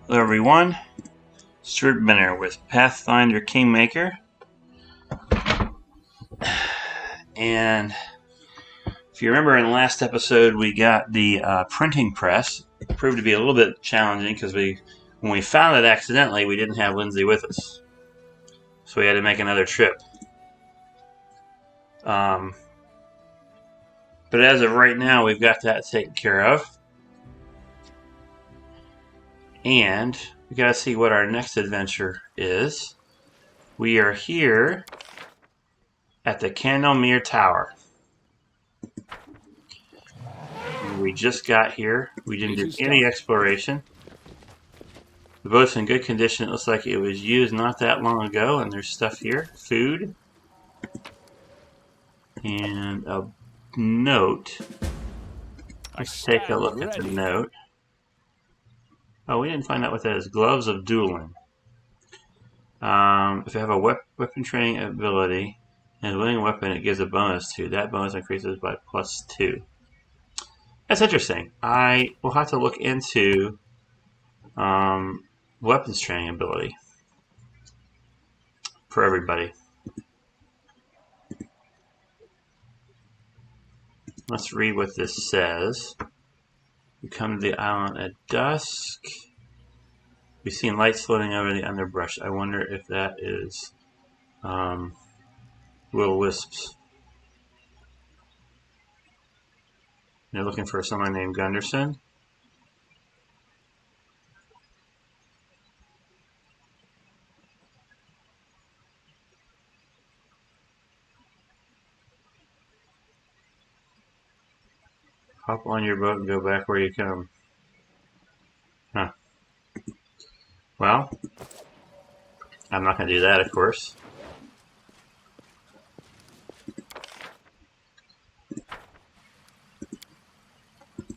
Hello everyone, Stuart Benner with Pathfinder Kingmaker, and if you remember in the last episode we got the printing press. It proved to be a little bit challenging because when we found it accidentally, we didn't have Lindsay with us, so we had to make another trip. But as of right now, we've got that taken care of, and we got to see what our next adventure is. We are here at the Candlemere Tower. We just got here. We didn't do any exploration. The boat's in good condition. It looks like it was used not that long ago, and there's stuff here. Food. And a note. Let's take a look at the note. Oh, we didn't find out what that is. Gloves of Dueling. If you have a weapon training ability and wielding a weapon, it gives a bonus to. That bonus increases by +2. That's interesting. I will have to look into weapons training ability for everybody. Let's read what this says. We come to the island at dusk. We've seen lights floating over the underbrush. I wonder if that is will-o-wisps. They're looking for someone named Gunderson. Hop on your boat and go back where you come. Huh. Well, I'm not going to do that, of course.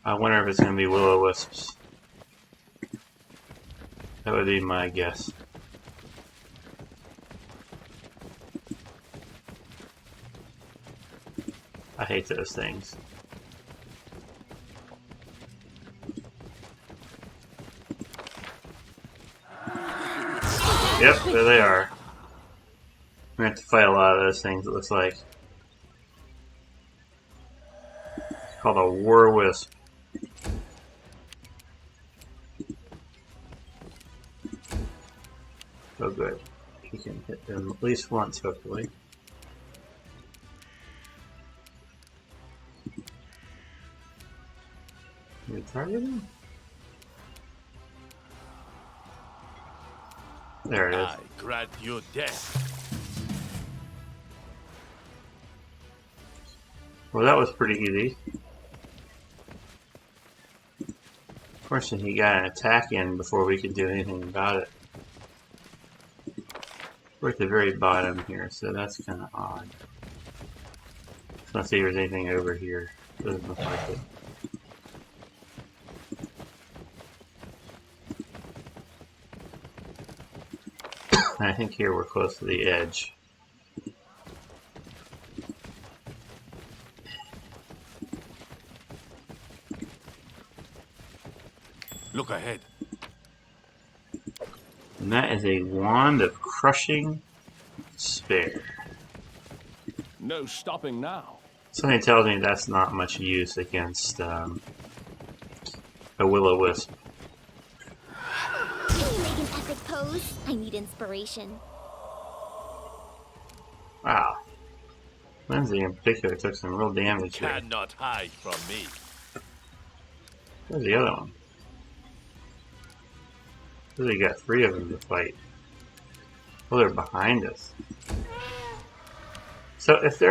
I wonder if it's going to be will-o-wisps. That would be my guess. I hate those things. Yep, there they are. We're going to have to fight a lot of those things, it looks like. It's called a war wisp. Oh good. You can hit them at least once, hopefully. Can we target him? There it is. I grant you death. Well, that was pretty easy. Fortunately, he got an attack in before we could do anything about it. We're at the very bottom here, so that's kind of odd. Let's see if there's anything over here. Doesn't look like it. I think here we're close to the edge. Look ahead. And that is a wand of crushing despair. No stopping now. Something tells me that's not much use against a will-o-wisp. Can you make an epic pose? I need inspiration. Wow. Lindsay in particular took some real damage here. Cannot hide from me. Where's the other one? Really got 3 of them to fight. Oh, they're behind us. So if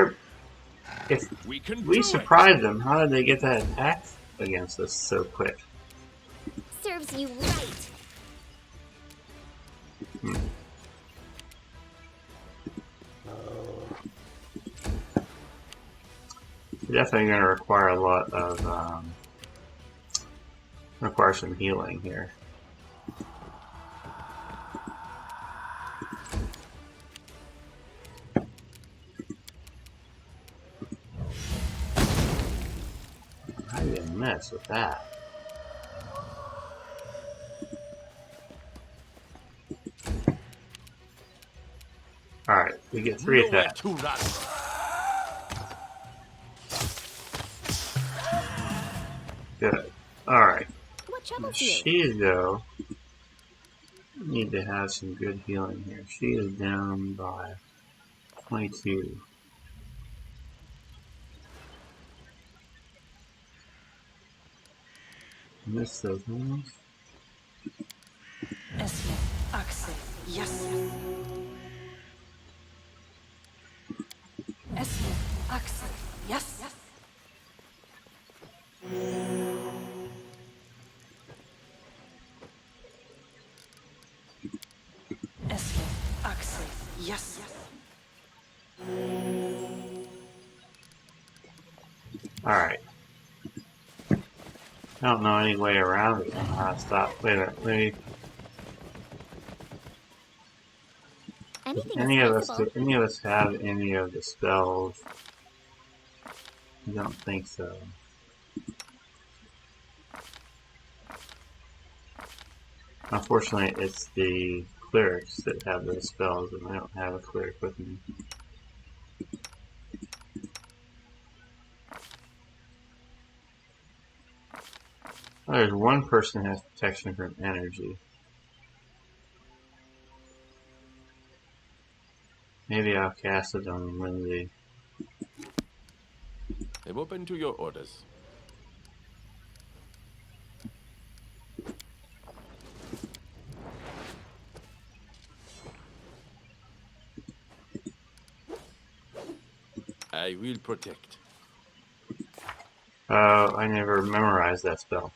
we surprise them, how did they get that attack against us so quick? Serves you right. We're definitely going to require a lot of require some healing here. How do you mess with that? We get 3 Nowhere attacks. to run. Good. Alright. What troubles you? She, though, need to have some good healing here. She is down by 22. Miss those ones. Esle, Axel, yes. Esle, Axel, yes. Esle, Axel, yes. Alright. I don't know any way around it. I don't know how to stop. Wait a minute. Maybe Anything any is of us possible. have any of the spells? I don't think so. Unfortunately, it's the clerics that have those spells, and I don't have a cleric with me. Oh, there's one person who has protection from energy. Maybe I'll cast it on Lindsay. I'm open to your orders. I will protect. I never memorized that spell.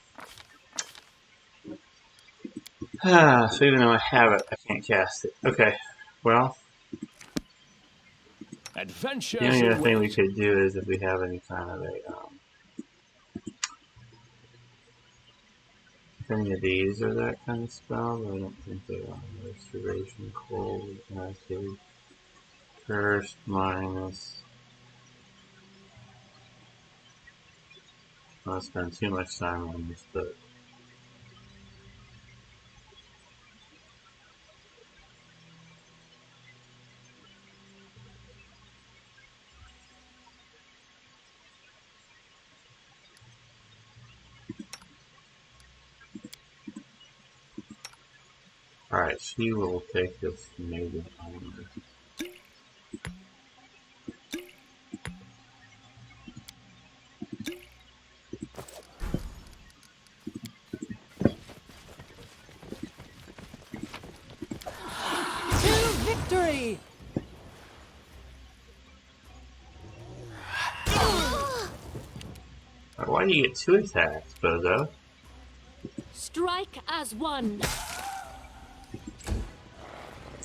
So even though I have it, I can't cast it. Okay, well, the Adventures only other thing we await. could do is if we have any kind of a, if any of these are that kind of spell, but I don't think they are. Restoration, cold, acid, curse, minus. I'll spend too much time on this, but alright, she will take this native armor. To victory! Why do you get 2 attacks, Bozo? Strike as one.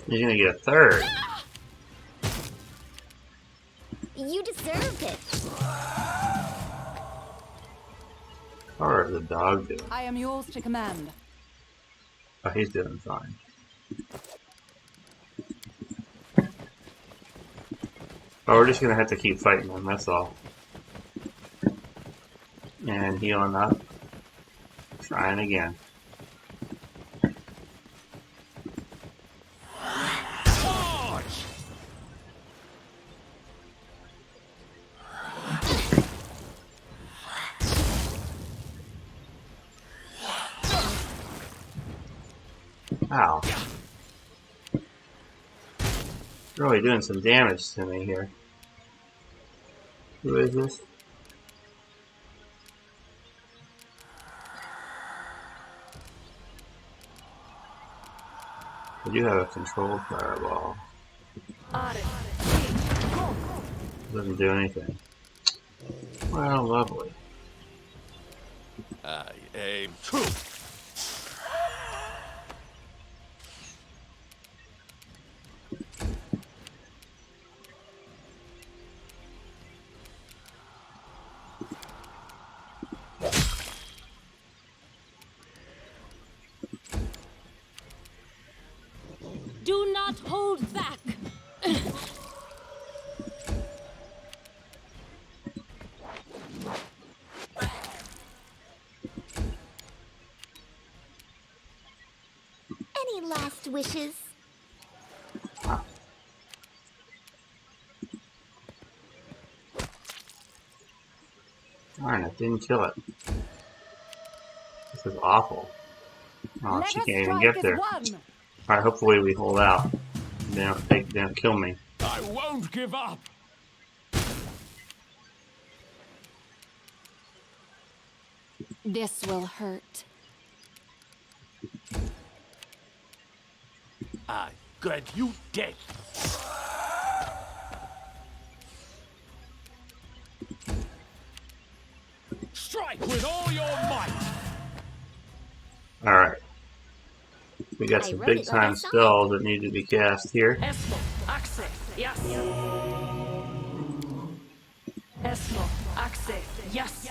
You're gonna get a 3rd. You deserved it. How is the dog doing? I am yours to command. Oh, he's doing fine. Oh, we're just gonna have to keep fighting him, that's all. And healing up. Trying again. Charge! Ow. Really doing some damage to me here. Who is this? I do have a controlled fireball. Doesn't do anything. Well, lovely. I aim true. Do not hold back. Any last wishes? Didn't kill it. This is awful. Oh, Let she us can't even strike get as there. one. Alright, hopefully we hold out. They don't kill me. I won't give up. This will hurt. I got you dead. Strike with all your might. Alright. We got I some wrote big it like I time saw spells that need to be cast here. Esmo, access, yes. Esmo, access, yes.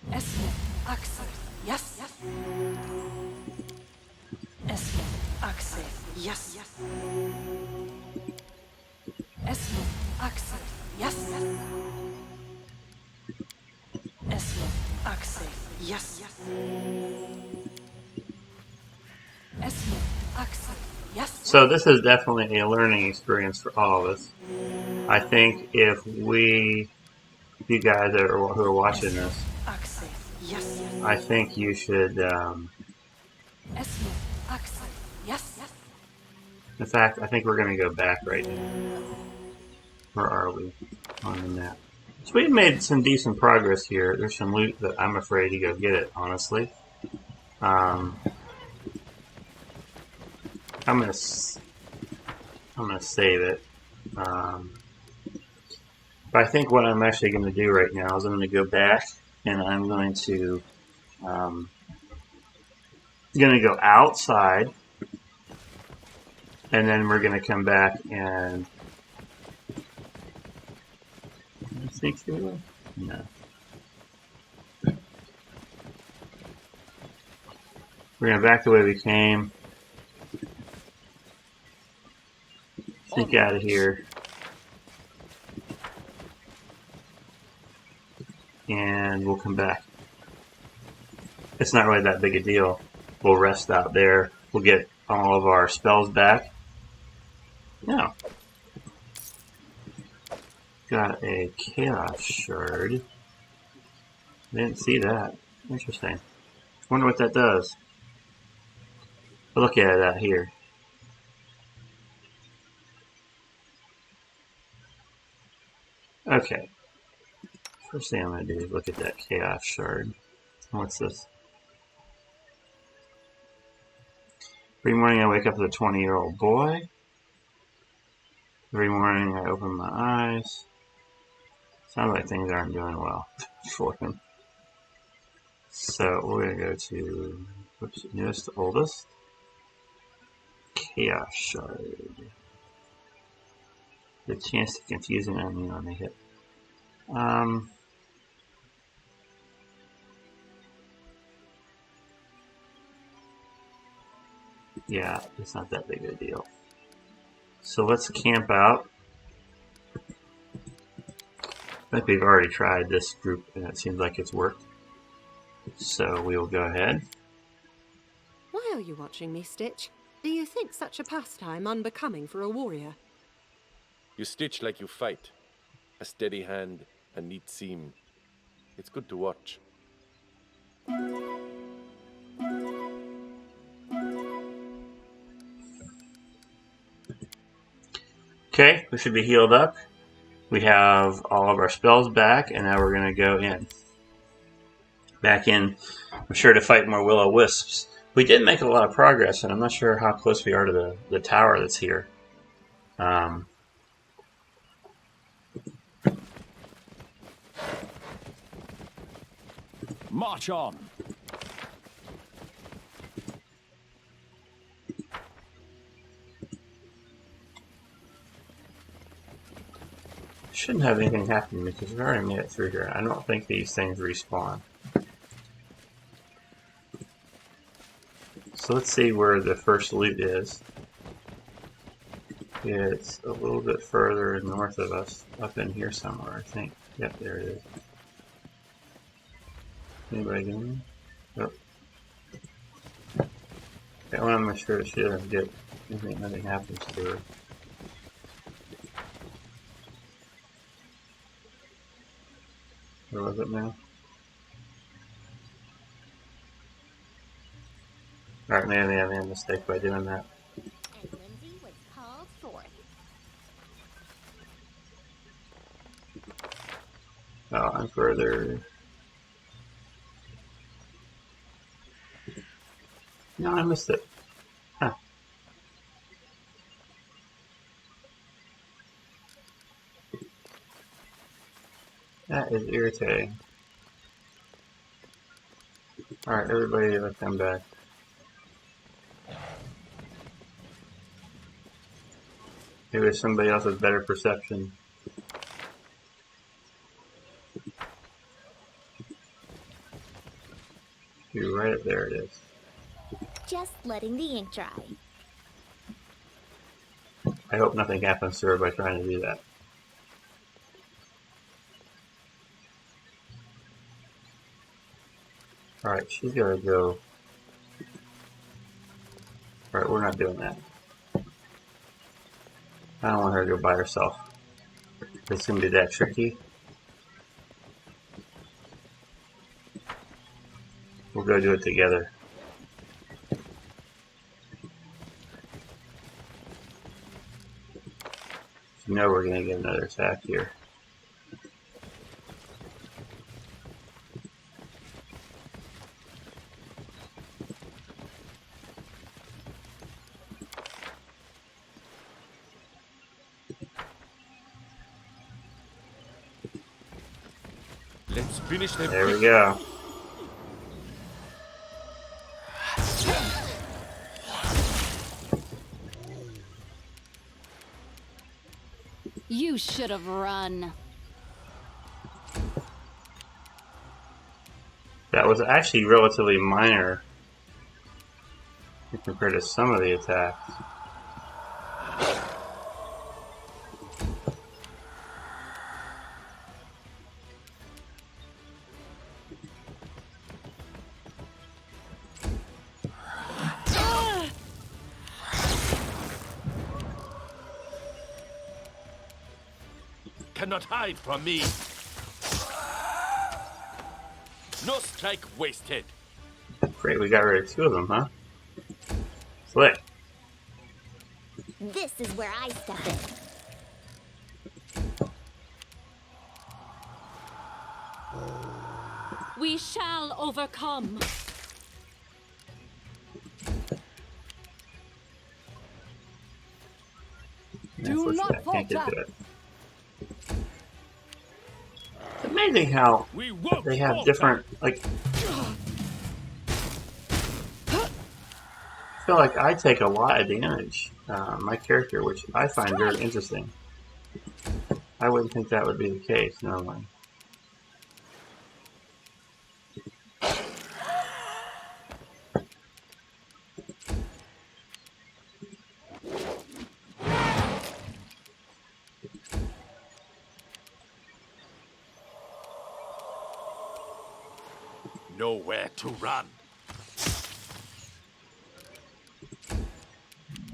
Esmo, access, yes. Esmo, access, yes. Esmo, access, yes. Esmo, access, yes. Esmo, access, yes. So this is definitely a learning experience for all of us. I think if you guys who are watching this, Access, yes. I think you should, Esmo, access, yes. in fact, I think we're going to go back right now. Where are we on the map? So we've made some decent progress here. There's some loot that I'm afraid to go get it, honestly. I'm gonna save it. But I think what I'm actually going to do right now is I'm going to go back and I'm going to go outside, and then we're going to come back and sneak through. No. We're going to back the way we came. Sneak out of here. And we'll come back. It's not really that big a deal. We'll rest out there. We'll get all of our spells back. No. Got a chaos shard. Didn't see that. Interesting. Wonder what that does. I'll look at it out here. Okay. First thing I'm going to do is look at that chaos shard. What's this? Every morning I wake up as a 20-year-old boy. Every morning I open my eyes. Sounds like things aren't doing well for him. So we're going to go to newest to oldest. Chaos shard. The chance to confuse an enemy when they hit. Yeah, it's not that big of a deal. So let's camp out. I think we've already tried this group and it seems like it's worked. So we will go ahead. Why are you watching me, Stitch? Do you think such a pastime unbecoming for a warrior? You stitch like you fight. A steady hand, a neat seam. It's good to watch. Okay, we should be healed up. We have all of our spells back, and now we're going to go in. Back in, I'm sure, to fight more will-o-wisps. We did make a lot of progress, and I'm not sure how close we are to the tower that's here. March on! Shouldn't have anything happen because we've already made it through here. I don't think these things respawn. So let's see where the first loot is. It's a little bit further north of us, up in here somewhere, I think. Yep, there it is. Anybody going? Nope. I want to make sure she doesn't get anything, nothing happens to her. Where was it now? Alright, maybe I made a mistake by doing that. And Lindsay was called forth. Oh, I'm further. No, I missed it. Huh. That is irritating. Alright, everybody, let's come back. Maybe somebody else has better perception. You're right up there, it is. Just letting the ink dry. I hope nothing happens to her by trying to do that. Alright, she's gotta go. Alright, we're not doing that. I don't want her to go by herself. It's gonna be that tricky. We'll go do it together. You know we're gonna get another attack here. Let's finish them. There we go. You should have run. That was actually relatively minor compared to some of the attacks. Cannot hide from me. No strike wasted. Great, we got rid of two of them, huh? Slick. This is where I step in. We shall overcome. Do not can't get to it. It's amazing how We won't they have falter. different, like, I feel like I take a lot of damage, my character, which I find very interesting. I wouldn't think that would be the case, normally. Nowhere to run.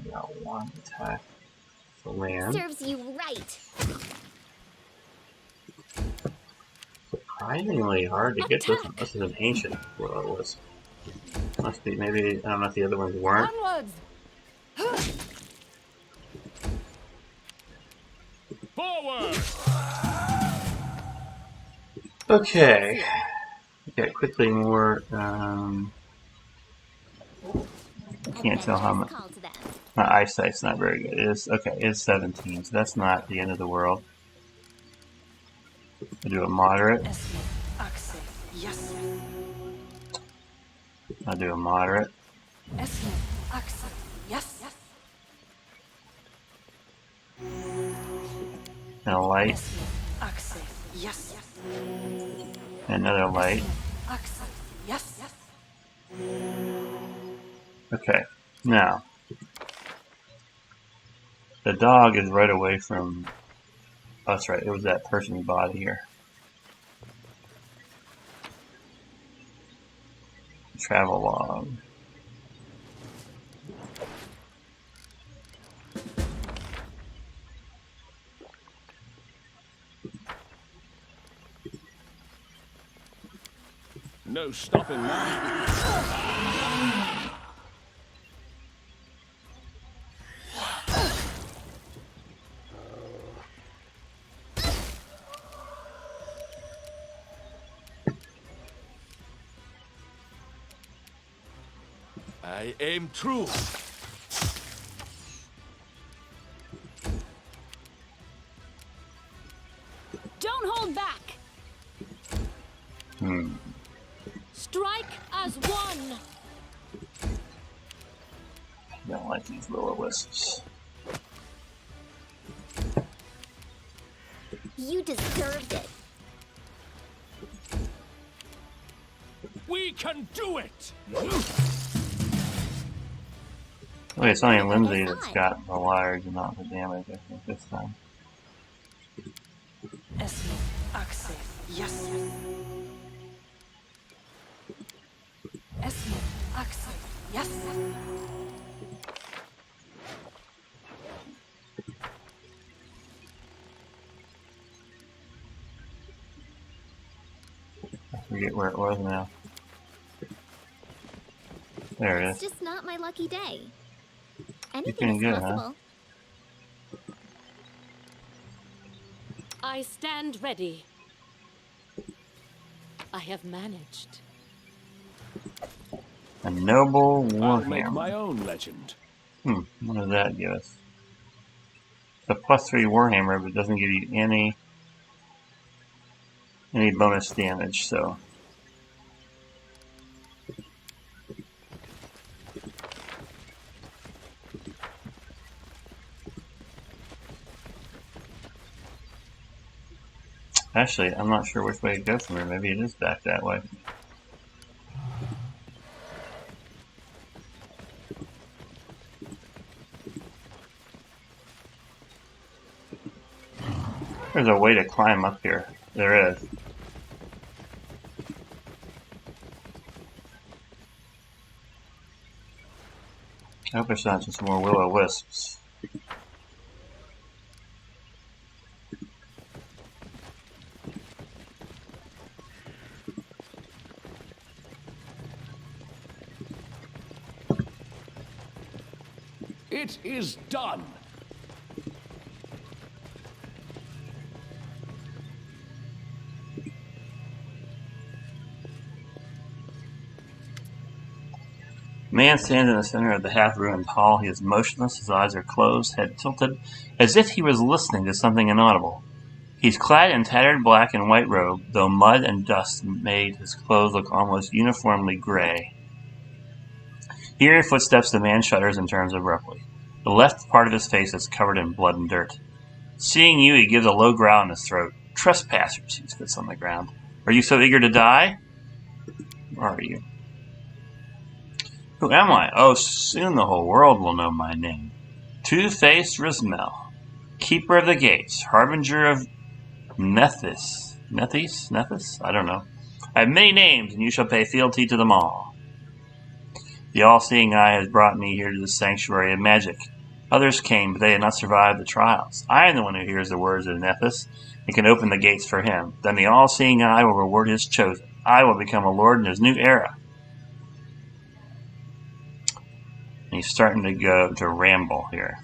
We got one attack to land. Serves you right. Surprisingly hard to get this one. This is an ancient. Well, it was. Must be, maybe, I don't know if the other ones weren't. Onwards! Forward. Okay. Yeah, quickly more. Can't tell how much. Call to them. My eyesight's not very good. It's okay. It's 17, so that's not the end of the world. I'll do a moderate. Esme, Axe, yes. I'll do a moderate. Esme, Axe, yes. And a light. Esme, Axe, yes. And another light. Axe, yes. Okay. Now, the dog is right away from. Oh, that's right. It was that person's body here. Travel log. No stopping now. I aim true. Don't hold back. Strike as one. Don't like these little wisps. You deserved it. We can do it. Wait, it's only I Lindsay saw that's it. got the large amount of damage, I think, this time. Esme, Axe, yes. Esme, Axe, yes. I forget where it was now. There it It's is. just not my lucky day. You're Anything doing is good, huh? possible. I stand ready. I have managed. A noble I'll make my warhammer. own legend. What does that give us? It's a +3 warhammer, but it doesn't give you any bonus damage, so. Actually, I'm not sure which way to go from here. Maybe it is back that way. There's a way to climb up here. There is. I hope it's not just more will-o-wisps. It is done. A man stands in the center of the half-ruined hall. He is motionless, his eyes are closed, head tilted, as if he was listening to something inaudible. He's clad in tattered black and white robe, though mud and dust made his clothes look almost uniformly gray. Hearing footsteps, the man shudders and turns abruptly. The left part of his face is covered in blood and dirt. Seeing you, he gives a low growl in his throat. Trespassers, he spits on the ground. Are you so eager to die? Where are you? Who am I? Oh, soon the whole world will know my name. Two-Faced Rismel, Keeper of the Gates, Harbinger of Nethys. Nethys? I don't know. I have many names, and you shall pay fealty to them all. The all-seeing eye has brought me here to the sanctuary of magic. Others came, but they had not survived the trials. I am the one who hears the words of Nethys and can open the gates for him. Then the all-seeing eye will reward his chosen. I will become a lord in his new era. And he's starting to go to ramble here.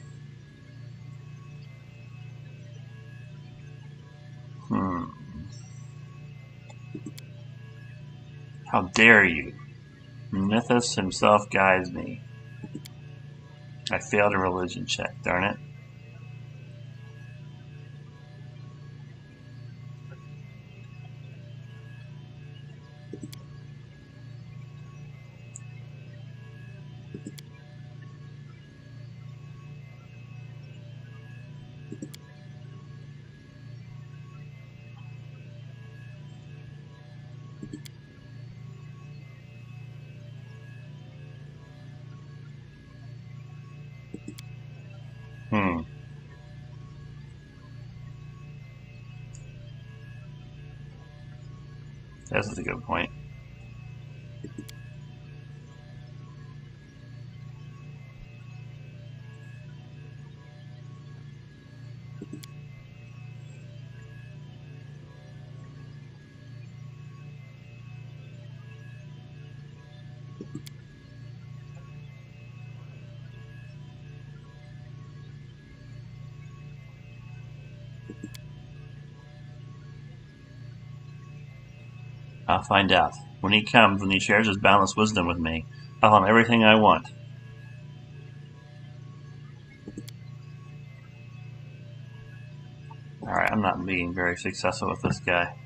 How dare you? Nithis himself guides me. I failed a religion check, darn it. That's a good point. I'll find out. When he comes, when he shares his boundless wisdom with me, I'll have everything I want. Alright, I'm not being very successful with this guy.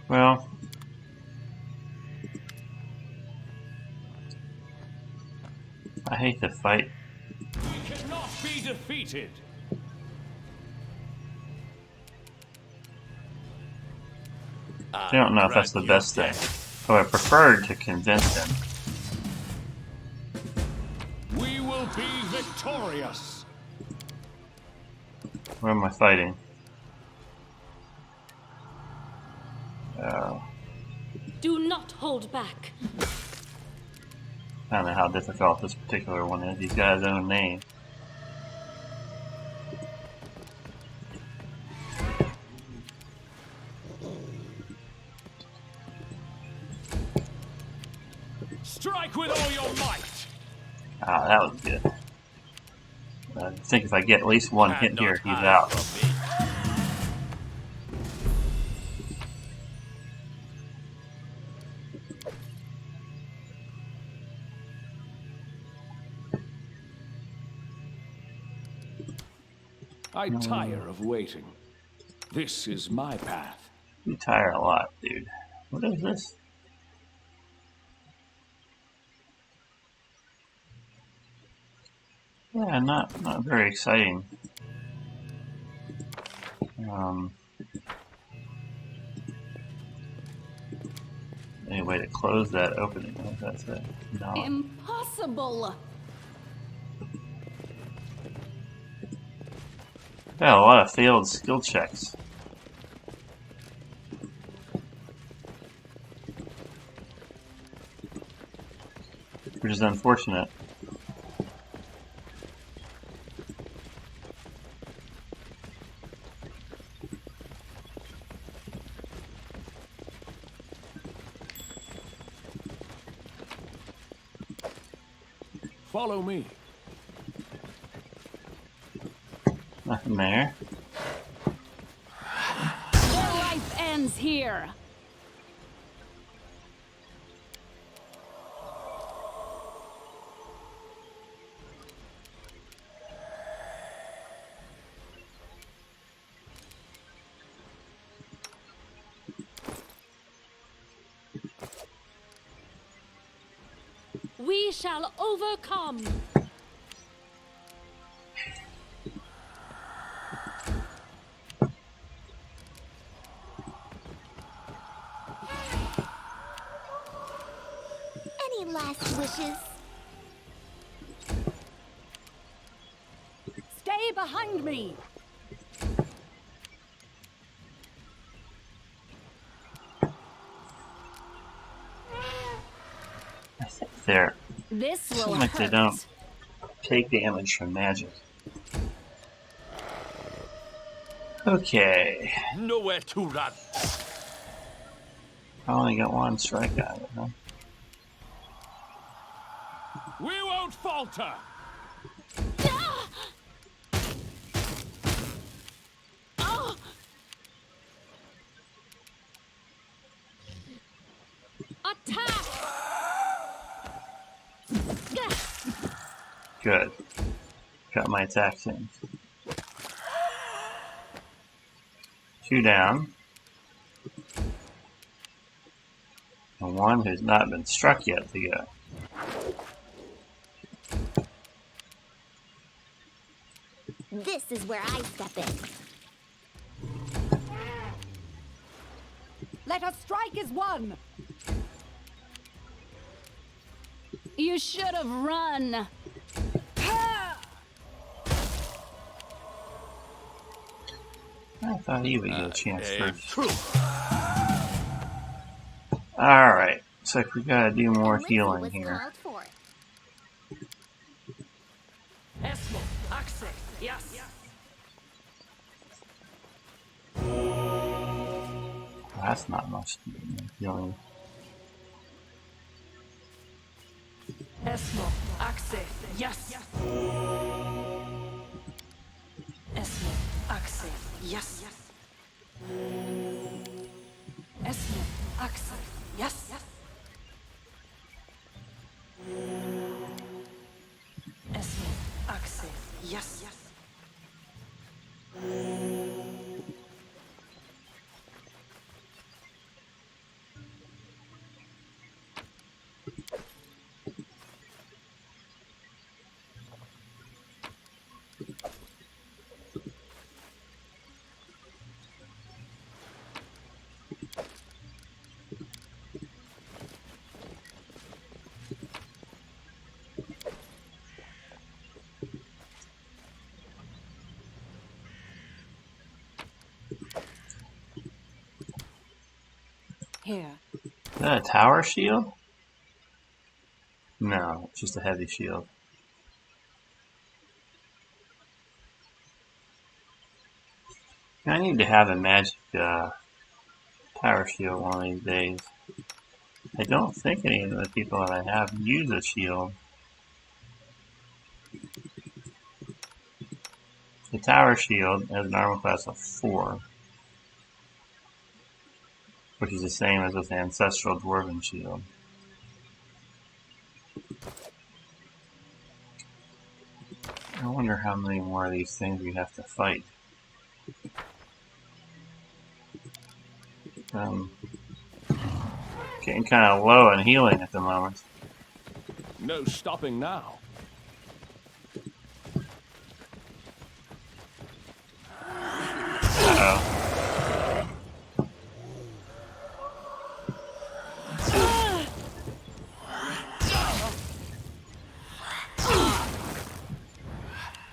Well, I hate to fight. We cannot be defeated. I don't know if that's the best thing. So I preferred to convince him. We will be victorious. Where am I fighting? Oh. Do not hold back. I don't know how difficult this particular one is. He's got his own name. Strike with all your might. Ah, that was good. I think if I get at least one hit here, he's out. I tire of waiting. This is my path. You tire a lot, dude. What is this? Yeah, not very exciting. Any way to close that opening? Oh, that's it. No. Impossible. Got a lot of failed skill checks. Which is unfortunate. Follow me. Nothing there. Your life ends here. We shall overcome. Any last wishes? Stay behind me. I think they're This will seem like they hurt. don't take damage from magic. Okay. Nowhere to run. I only got one strike out of it, huh? We won't falter. Oh, attack! Good. Got my attacks in. 2 down. And 1 who's not been struck yet to go. This is where I step in. Let us strike as one. You should have run. I thought he would get a chance first. True. Alright. Looks like we gotta do more Lindsay healing was here. called for. Esmo, access. Yes. That's not much healing. Esmo, Axe, yes. Esmo, Axe, yes. Esmo, Axe, yes. Esmo, Axe, yes. Here. Is that a tower shield? No, it's just a heavy shield. I need to have a magic tower shield one of these days. I don't think any of the people that I have use a shield. The tower shield has an armor class of 4, which is the same as with the ancestral dwarven shield. I wonder how many more of these things we have to fight. Getting kind of low on healing at the moment. No stopping now. Uh-oh.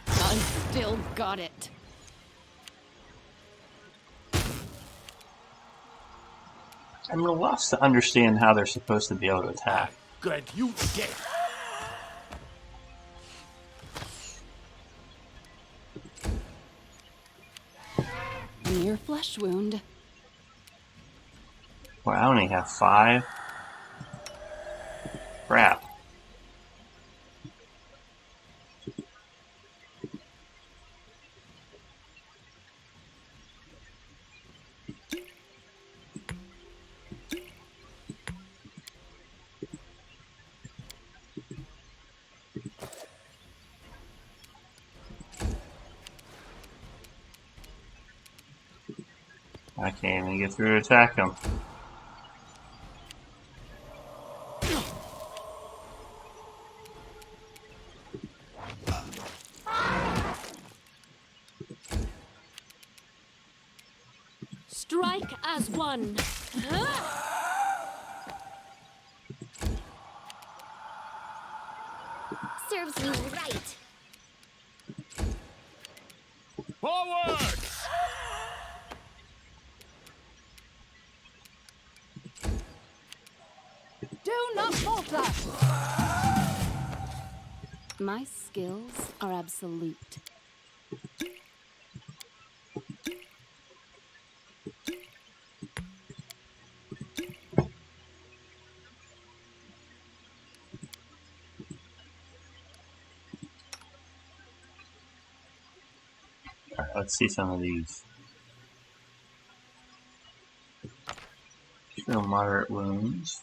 I still got it. I'm lost to understand how they're supposed to be able to attack. Good, you dead. A mere flesh wound. Well, I only have 5. Crap. I can't even get through to attack him. Strike as one. Serves me right. Forward! Do not falter. My skills are absolute. Alright, let's see some of these. Show moderate wounds.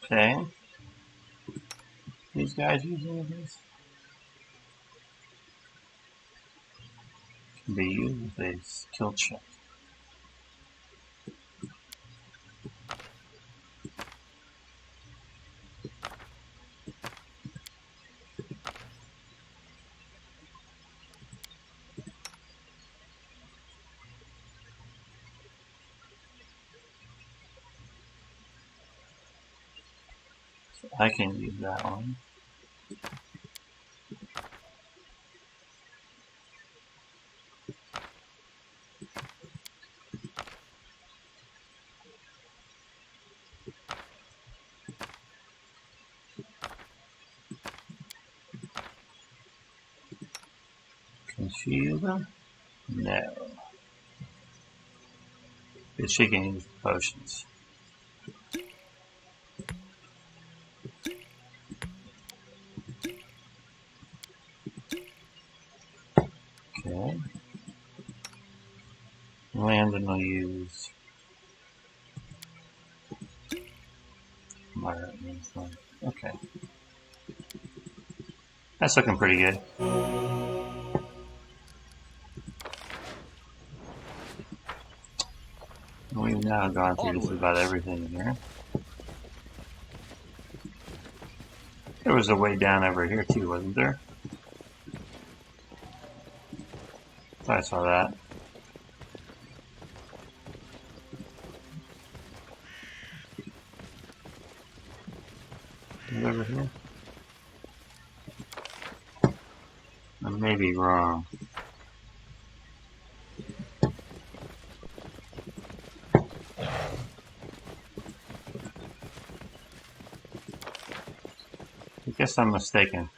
Okay. These guys using this can be used with a skill check. So I can use that one. Can she use them? No. But she can use potions. Okay. Landon will use moderate means one. Okay. That's looking pretty good. We've now gone through just about everything here. There was a way down over here too, wasn't there? I saw that. Is it over here? I may be wrong. I guess I'm mistaken.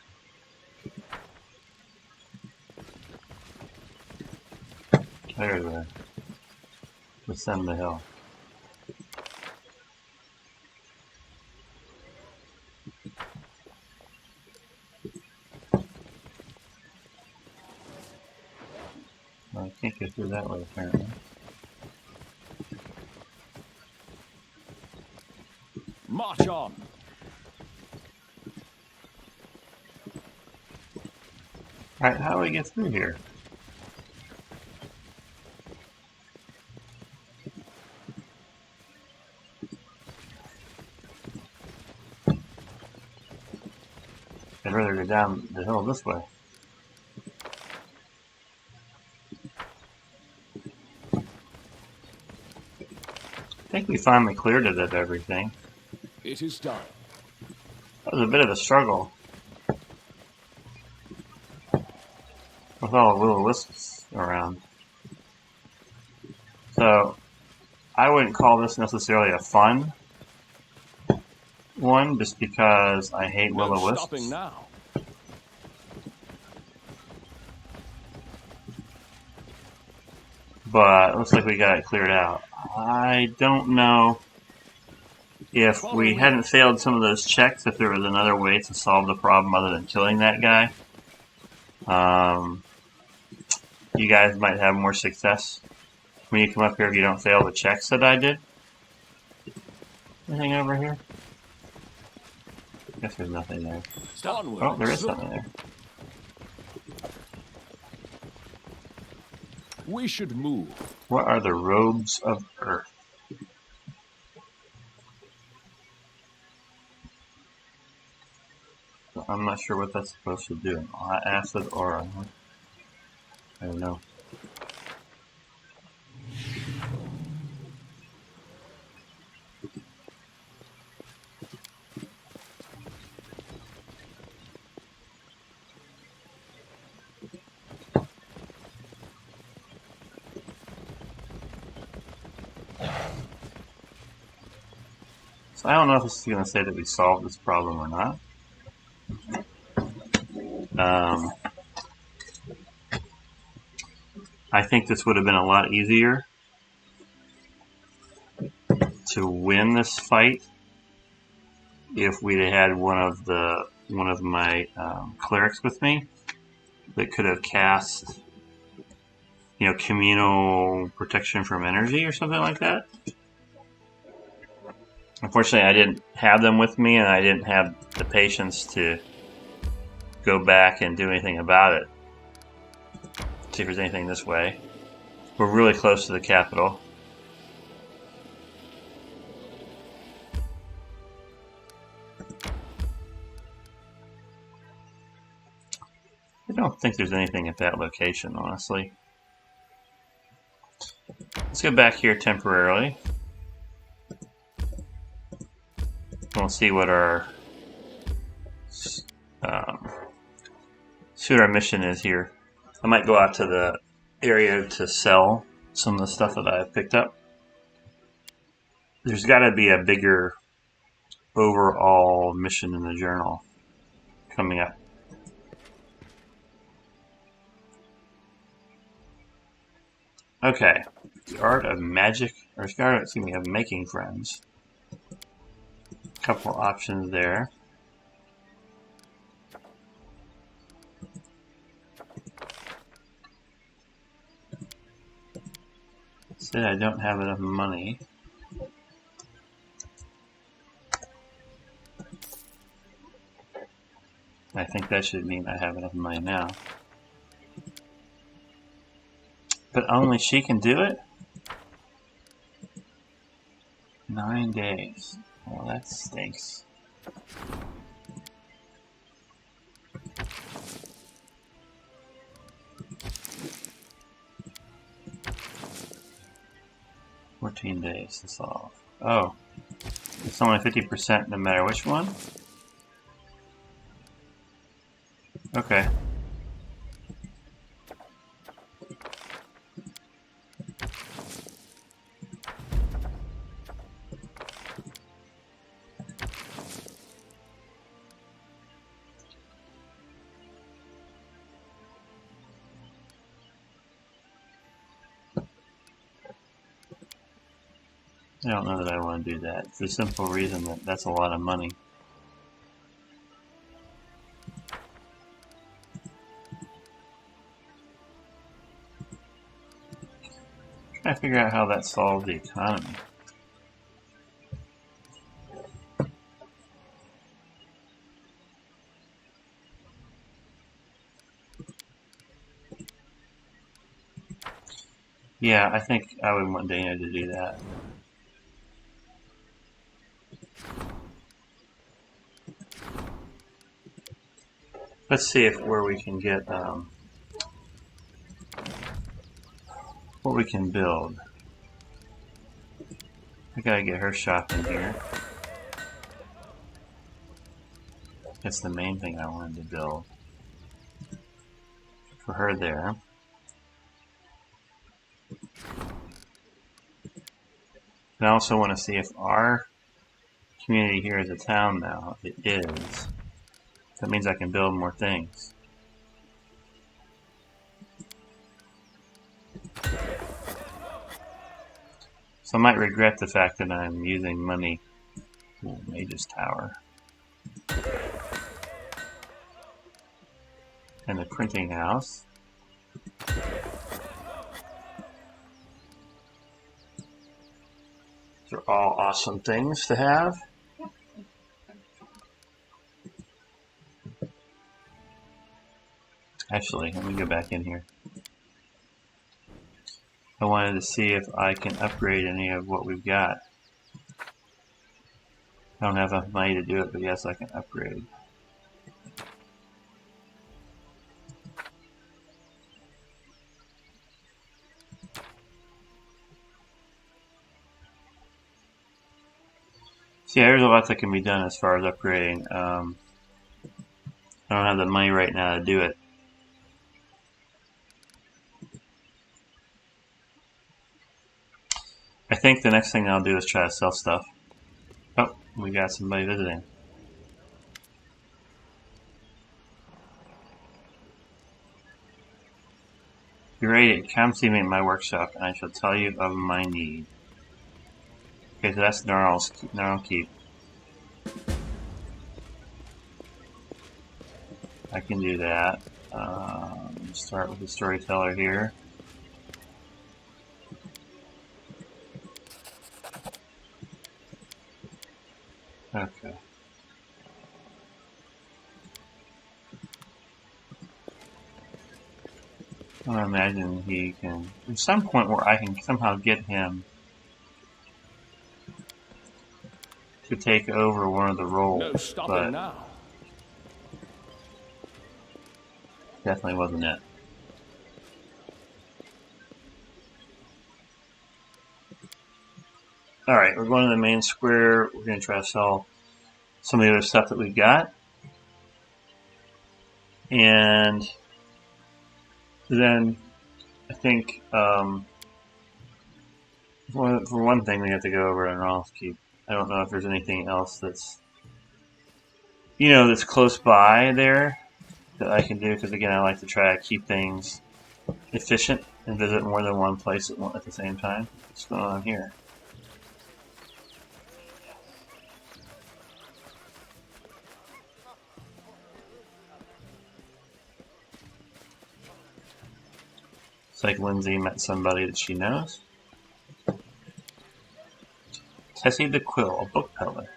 There's the descend the hill. Well, I can't get through that way apparently. March on. Alright, how do we get through here? I'd rather go down the hill this way. I think we finally cleared it of everything. It is done. That was a bit of a struggle. With all the little wisps around. So, I wouldn't call this necessarily a fun one, just because I hate No will-o-wisps. stopping now. But it looks like we got it cleared out. I don't know if we hadn't failed some of those checks, if there was another way to solve the problem other than killing that guy. You guys might have more success when you come up here if you don't fail the checks that I did. Anything over here? Guess there's nothing there. Onwards. Oh, there is something there. We should move. What are the robes of earth? I'm not sure what that's supposed to do. Acid aura. I don't know. So I don't know if this is going to say that we solved this problem or not. I think this would have been a lot easier to win this fight if we'd had one of my clerics with me that could have cast, communal protection from energy or something like that. Unfortunately, I didn't have them with me, and I didn't have the patience to go back and do anything about it. See if there's anything this way. We're really close to the capital. I don't think there's anything at that location, honestly. Let's go back here temporarily. We'll see what our mission is here. I might go out to the area to sell some of the stuff that I've picked up. There's got to be a bigger overall mission in the journal coming up. Okay. The art of magic, or excuse me, of making friends. Couple options there. Said I don't have enough money. I think that should mean I have enough money now. But only she can do it? 9 days. Well, that stinks. $14 days to solve. Oh. It's only 50% no matter which one? Okay. I don't know that I want to do that. For the simple reason that that's a lot of money. Trying to figure out how that solves the economy. Yeah, I think I would want Dana to do that. Let's see if where we can get what we can build. I gotta get her shop in here. That's the main thing I wanted to build for her there. And I also want to see if our community here is a town now. It is. That means I can build more things. So I might regret the fact that I'm using money. Ooh, Mage's Tower. And the printing house. These are all awesome things to have. Actually, let me go back in here. I wanted to see if I can upgrade any of what we've got. I don't have enough money to do it, but yes, I can upgrade. So yeah, there's a lot that can be done as far as upgrading. I don't have the money right now to do it. I think the next thing I'll do is try to sell stuff. Oh, we got somebody visiting. You're ready to come see me in my workshop, and I shall tell you of my need. Okay, so that's Gnarl Keep. I can do that. Start with the storyteller here. Okay. I imagine he can. There's some point where I can somehow get him to take over one of the roles. No stopping but now. definitely wasn't it. Alright, we're going to the main square. We're going to try to sell some of the other stuff that we've got. And then I think for one thing we have to go over in Ronald's Keep. I don't know if there's anything else that's that's close by there that I can do, because again I like to try to keep things efficient and visit more than one place at the same time. What's going on here? It's like Lindsay met somebody that she knows. Tessie the Quill, a book peddler.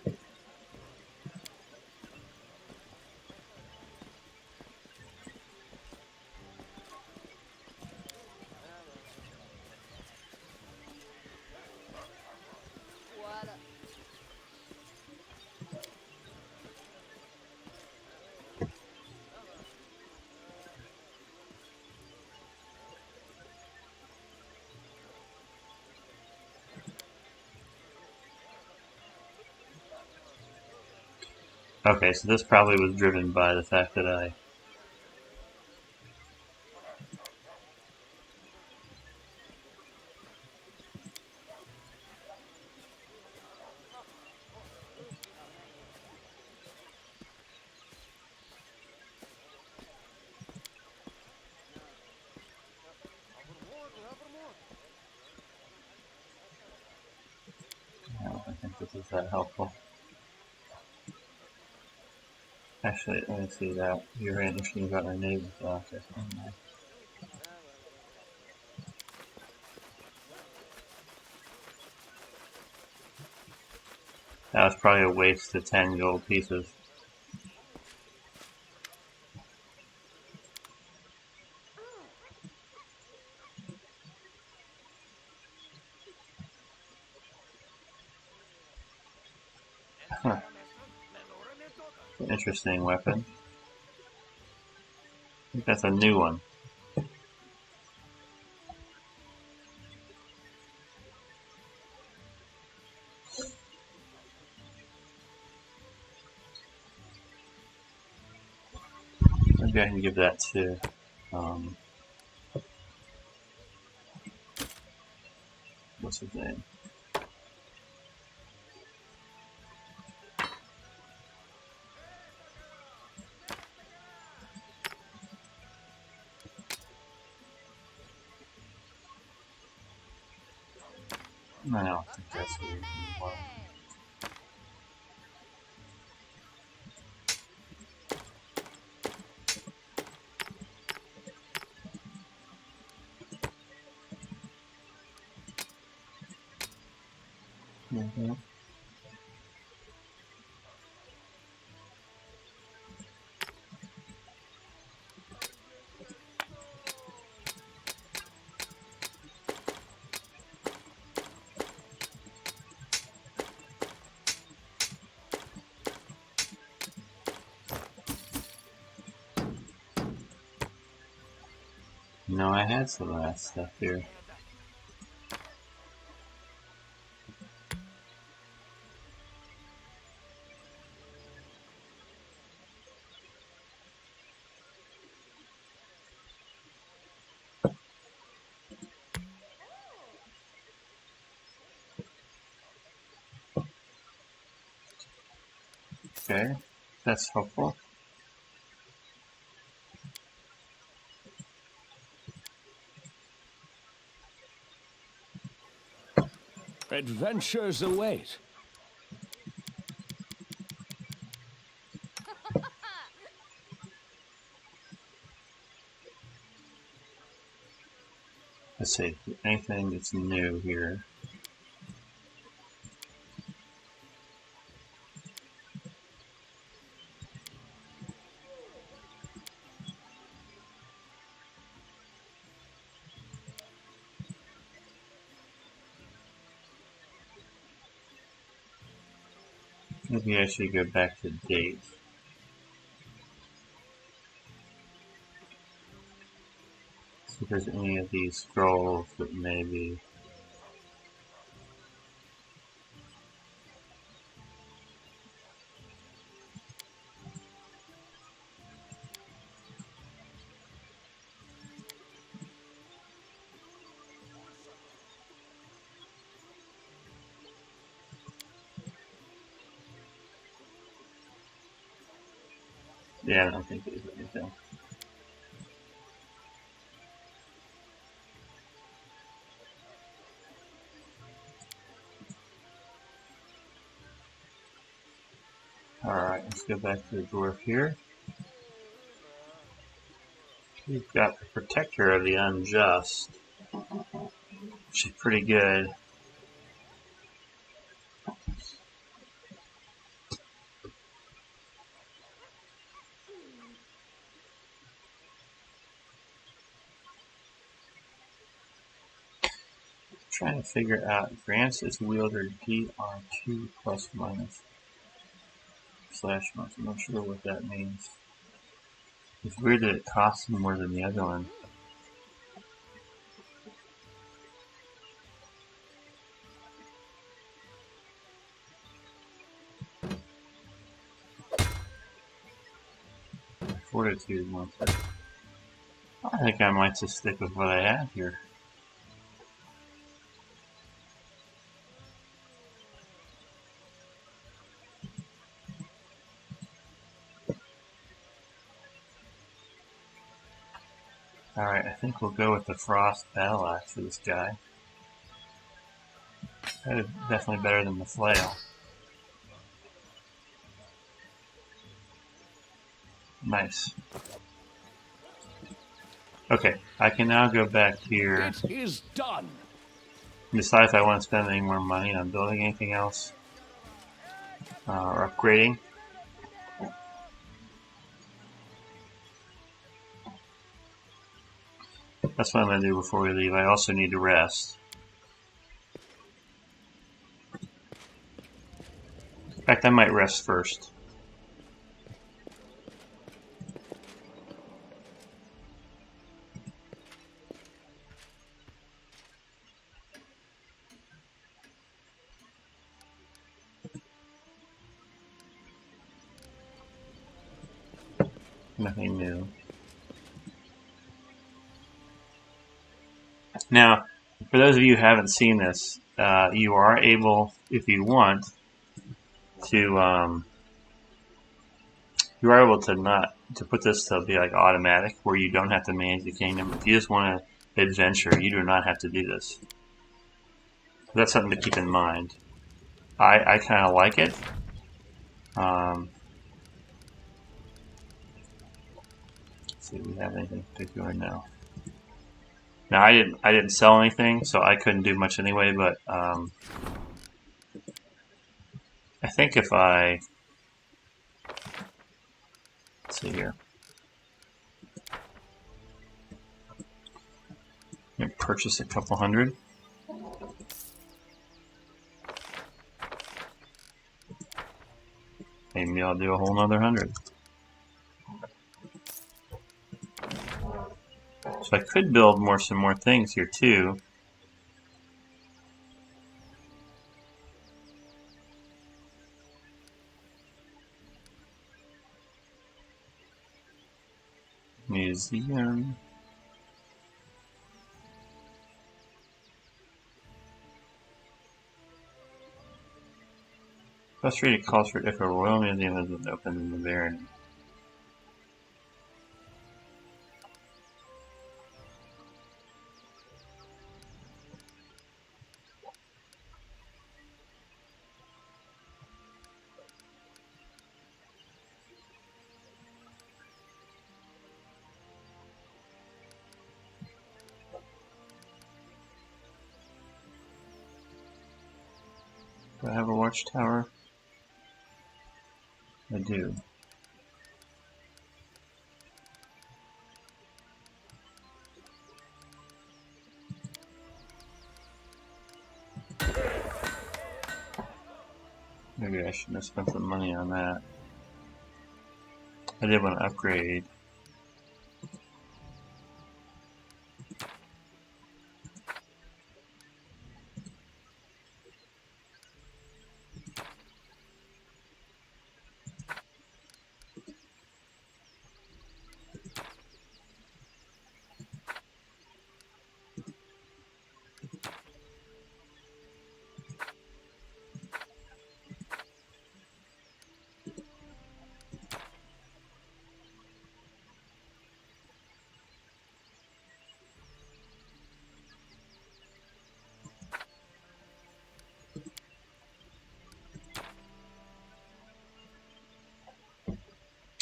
Okay, so this probably was driven by the fact that I don't think this is that helpful. Actually, let me see that. You're very interesting about our neighbor's office. That was probably a waste of 10 gold pieces. Huh. Interesting weapon. I think that's a new one. Maybe I can give that to what's his name? I don't think that's what we want. Mm-hmm. No, I had some of that stuff here. Okay, that's helpful. Adventures await. Let's see, anything that's new here. Maybe I should go back to dates. See if there's any of these scrolls that maybe. Yeah, I don't think there's anything. Alright, let's go back to the dwarf here. We've got the Protector of the Unjust, which is pretty good. Trying to figure out, grants its wielder DR2 plus minus slash minus. I'm not sure what that means. It's weird that it costs more than the other one. Fortitude wants it. I think I might just stick with what I have here. Alright, I think we'll go with the Frost Battle Axe for this guy. That is definitely better than the Flail. Nice. Okay, I can now go back here It is done. and decide if I want to spend any more money on building anything else or upgrading. That's what I'm going to do before we leave. I also need to rest. In fact, I might rest first. Nothing new. Now, for those of you who haven't seen this, you are able, if you want, to you are able to not to put this to be like automatic, where you don't have to manage the kingdom. If you just want to adventure, you do not have to do this. That's something to keep in mind. I kind of like it. Let's see if we have anything particular now. Now I didn't sell anything, so I couldn't do much anyway. But I think if let's see here, purchase a couple hundred. Maybe I'll do a whole nother 100. So I could build some more things here too. Museum. Frustrated calls for if a royal museum has been opened in the Baron. Do I have a watchtower? I do. Maybe I shouldn't have spent some money on that. I did want to upgrade.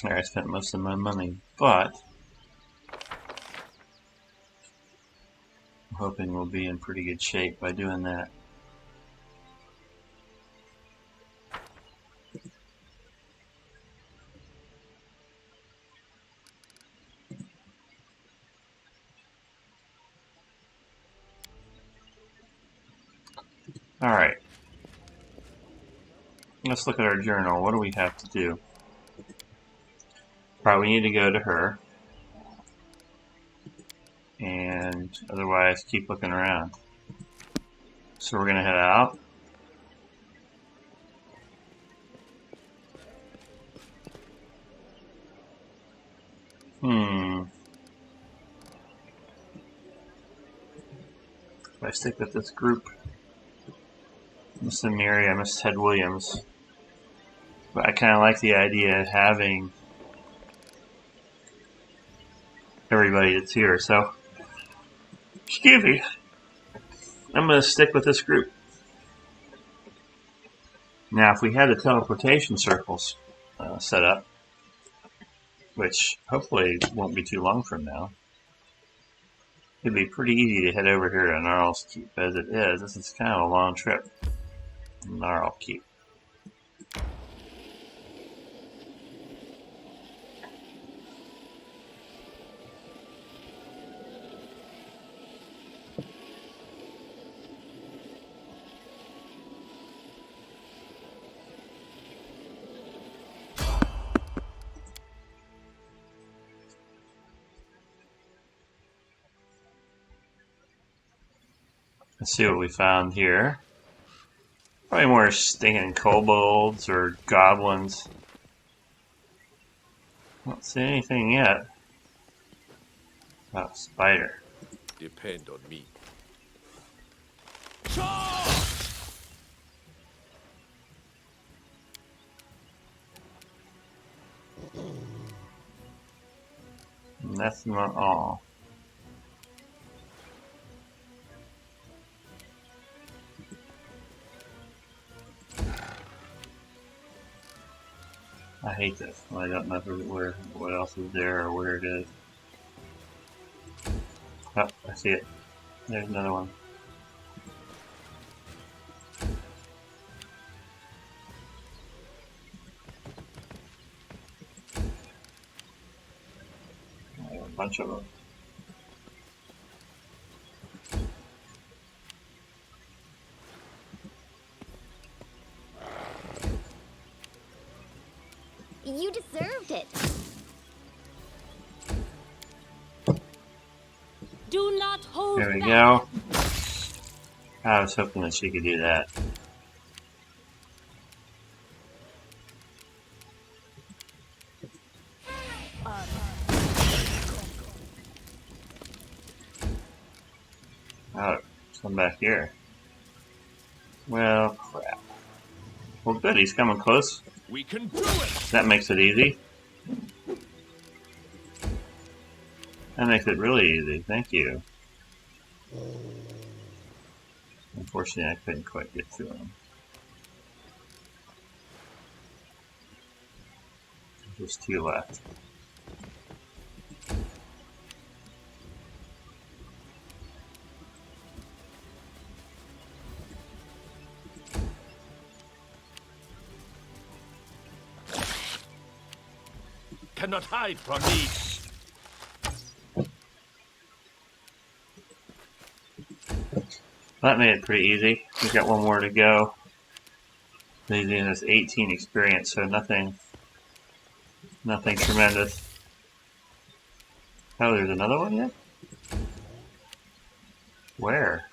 There, I spent most of my money, but I'm hoping we'll be in pretty good shape by doing that. Alright. Let's look at our journal. What do we have to do? Probably need to go to her. And otherwise keep looking around. So we're going to head out. If I stick with this group, Miss Mary, I miss Ted Williams. But I kind of like the idea of having everybody that's here. So, excuse me, I'm going to stick with this group. Now, if we had the teleportation circles set up, which hopefully won't be too long from now, it'd be pretty easy to head over here to Gnarl's Keep. As it is, this is kind of a long trip. Gnarl Keep. Let's see what we found here. Probably more stinking kobolds or goblins. Don't see anything yet. Oh, spider. Depend on me. And that's not all. I hate this. I don't know what else is there or where it is. Oh, I see it. There's another one. I have a bunch of them. You deserved it. Do not hold There we back. go. I was hoping that she could do that. Oh, come back here. Well, crap. Well, good, he's coming close. We can do it! That makes it easy. That makes it really easy. Thank you. Unfortunately, I couldn't quite get to him. There's two left. Cannot hide from me. That made it pretty easy. We've got one more to go. He's in this 18 experience, so nothing tremendous. Oh, there's another one yet? Where?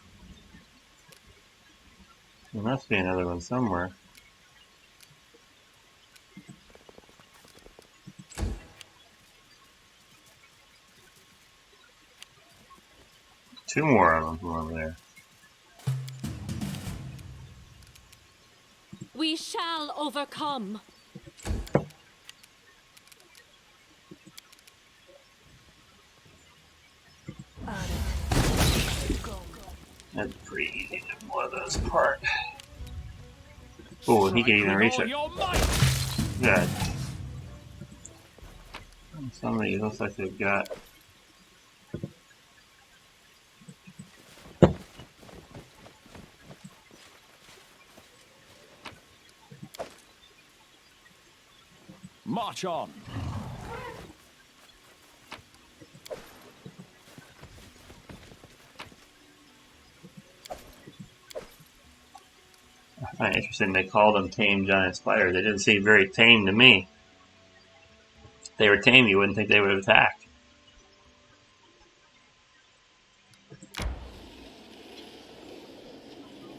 There must be another one somewhere. Two more of them from over there. We shall overcome. That's pretty easy to blow those apart. Oh, he can even reach it. Your might. Good. Somebody looks like they've got. March on. I find it interesting they called them tame giant spiders. They didn't seem very tame to me. If they were tame, you wouldn't think they would have attacked.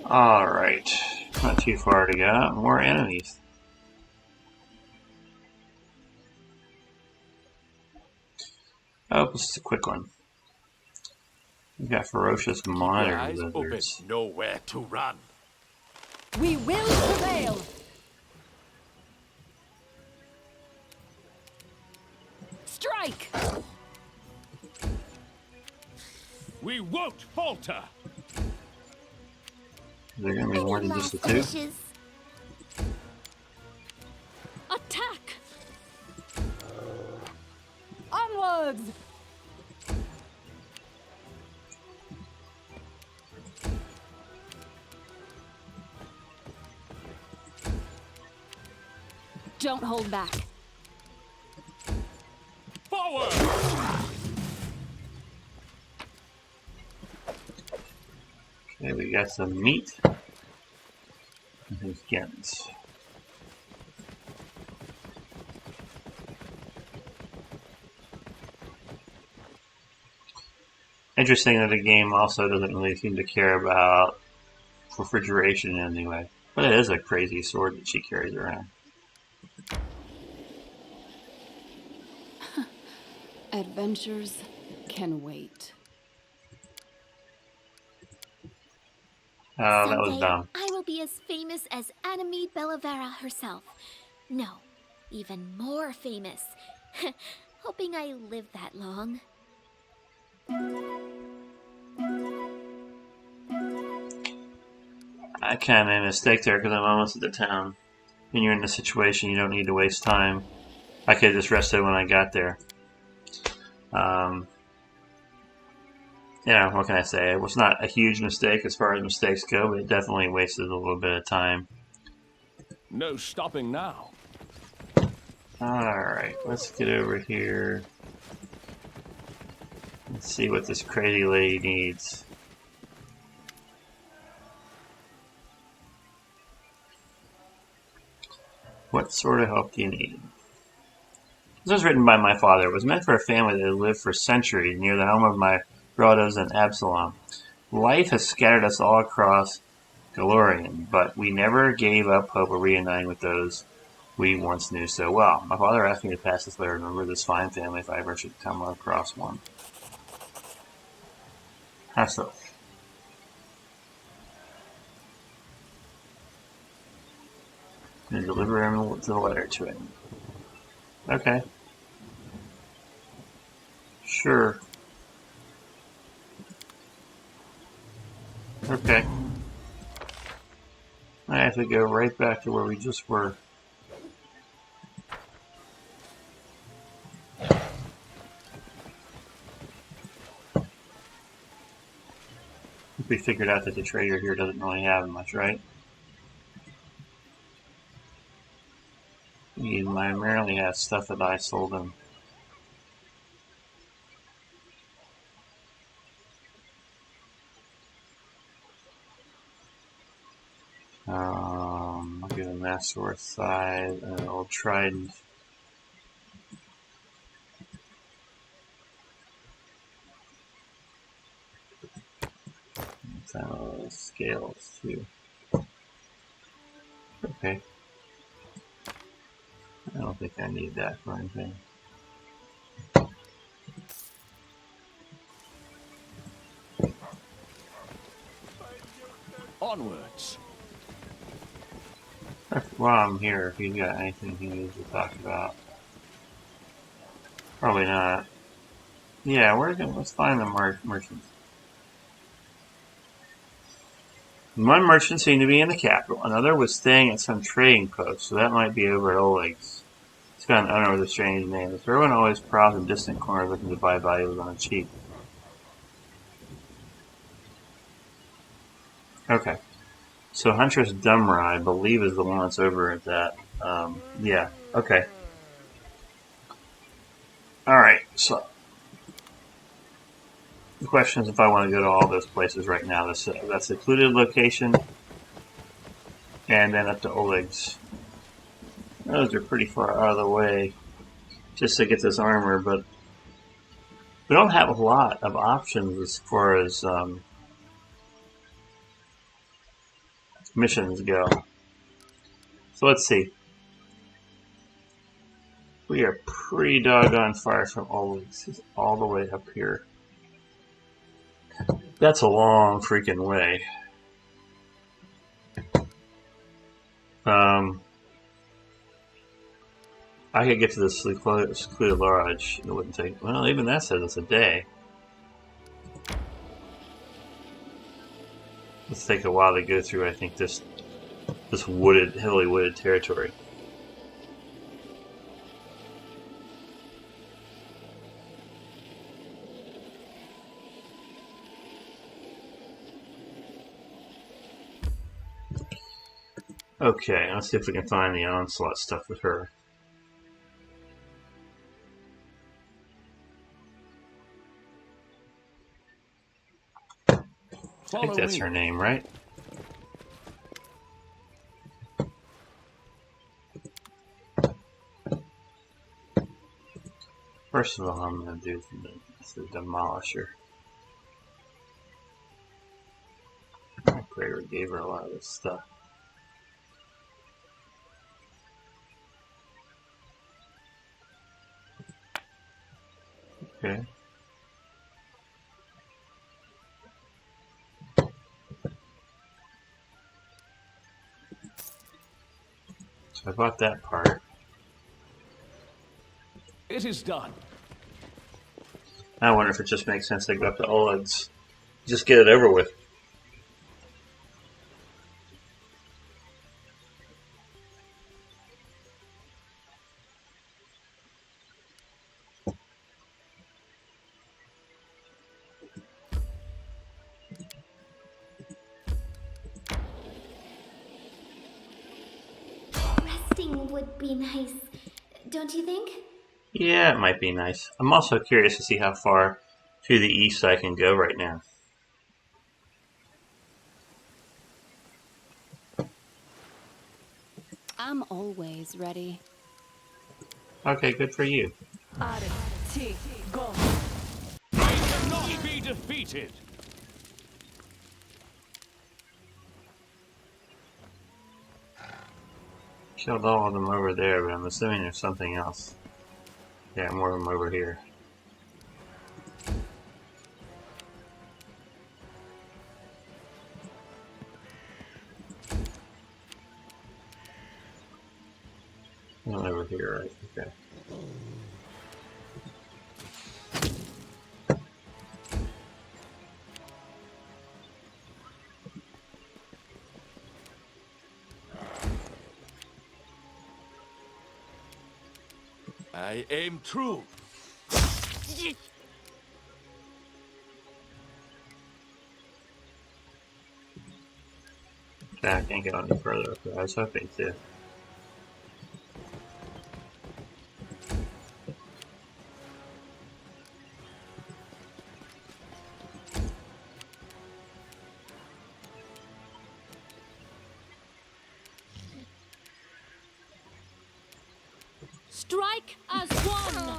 Alright. Not too far to go. More enemies. Oh, this is a quick one. We've got ferocious Keep your monitor eyes open. lizards. Know where to run. We will prevail. Strike. We won't falter. Is there going to be more than just the two? Finishes. Attack! Onwards. Don't hold back. Forward. Okay, we got some meat. And some skins. Interesting that the game also doesn't really seem to care about refrigeration in any way. But it is a crazy sword that she carries around. Adventures can wait. Oh, that was Someday, dumb. I will be as famous as Anime Bellavera herself. No, even more famous. Hoping I live that long. I kind of made a mistake there because I'm almost at the town. When you're in this situation, you don't need to waste time. I could have just rested when I got there. You know, what can I say? It was not a huge mistake as far as mistakes go, but it definitely wasted a little bit of time. No stopping now. Alright, let's get over here. Let's see what this crazy lady needs. What sort of help do you need? This was written by my father. It was meant for a family that had lived for centuries near the home of my relatives in Absalom. Life has scattered us all across Galorian, but we never gave up hope of reuniting with those we once knew so well. My father asked me to pass this letter and remember this fine family if I ever should come across one. How so? And deliver him the letter to him. Okay. Sure. Okay. I have to go right back to where we just were. We figured out that the trader here doesn't really have much, right? He primarily has stuff that I sold him. I'll get a Master Side and an old Trident. Scales too. Okay. I don't think I need that for anything. Onwards. While I'm here, if he's got anything he needs to talk about. Probably not. Yeah, let's find the merchants. One merchant seemed to be in the capital. Another was staying at some trading post, so that might be over at Oleg's. It's got an owner with a strange name. The Throwing always prowls in distant corners looking to buy valuables on the cheap. Okay. So Huntress Dumra, I believe, is the one that's over at that. Yeah. Okay. Alright, so the question is if I want to go to all those places right now. That's a secluded location, and then up to Oleg's. Those are pretty far out of the way just to get this armor, but we don't have a lot of options as far as missions go. So let's see. We are pretty doggone far from Oleg's. It's all the way up here. That's a long freaking way. I could get to the secluded lodge. It wouldn't take. Well, even that says it's a day. Let's take a while to go through. I think this wooded, heavily wooded territory. Okay, let's see if we can find the onslaught stuff with her. I think that's her name, right? First of all, I'm going to do the Demolisher. Gregor gave her a lot of this stuff. Okay. So I bought that part. It is done. I wonder if it just makes sense to go up to Oleg's. Just get it over with. Resting would be nice, don't you think? Yeah, it might be nice. I'm also curious to see how far to the east I can go right now. I'm always ready. Okay, good for you. I cannot be defeated. Killed all of them over there, but I'm assuming there's something else. Yeah, more of them over here. One over here, right? Okay. I aim true. Yeah, I can't get any further up there. I was hoping to. Strike as one!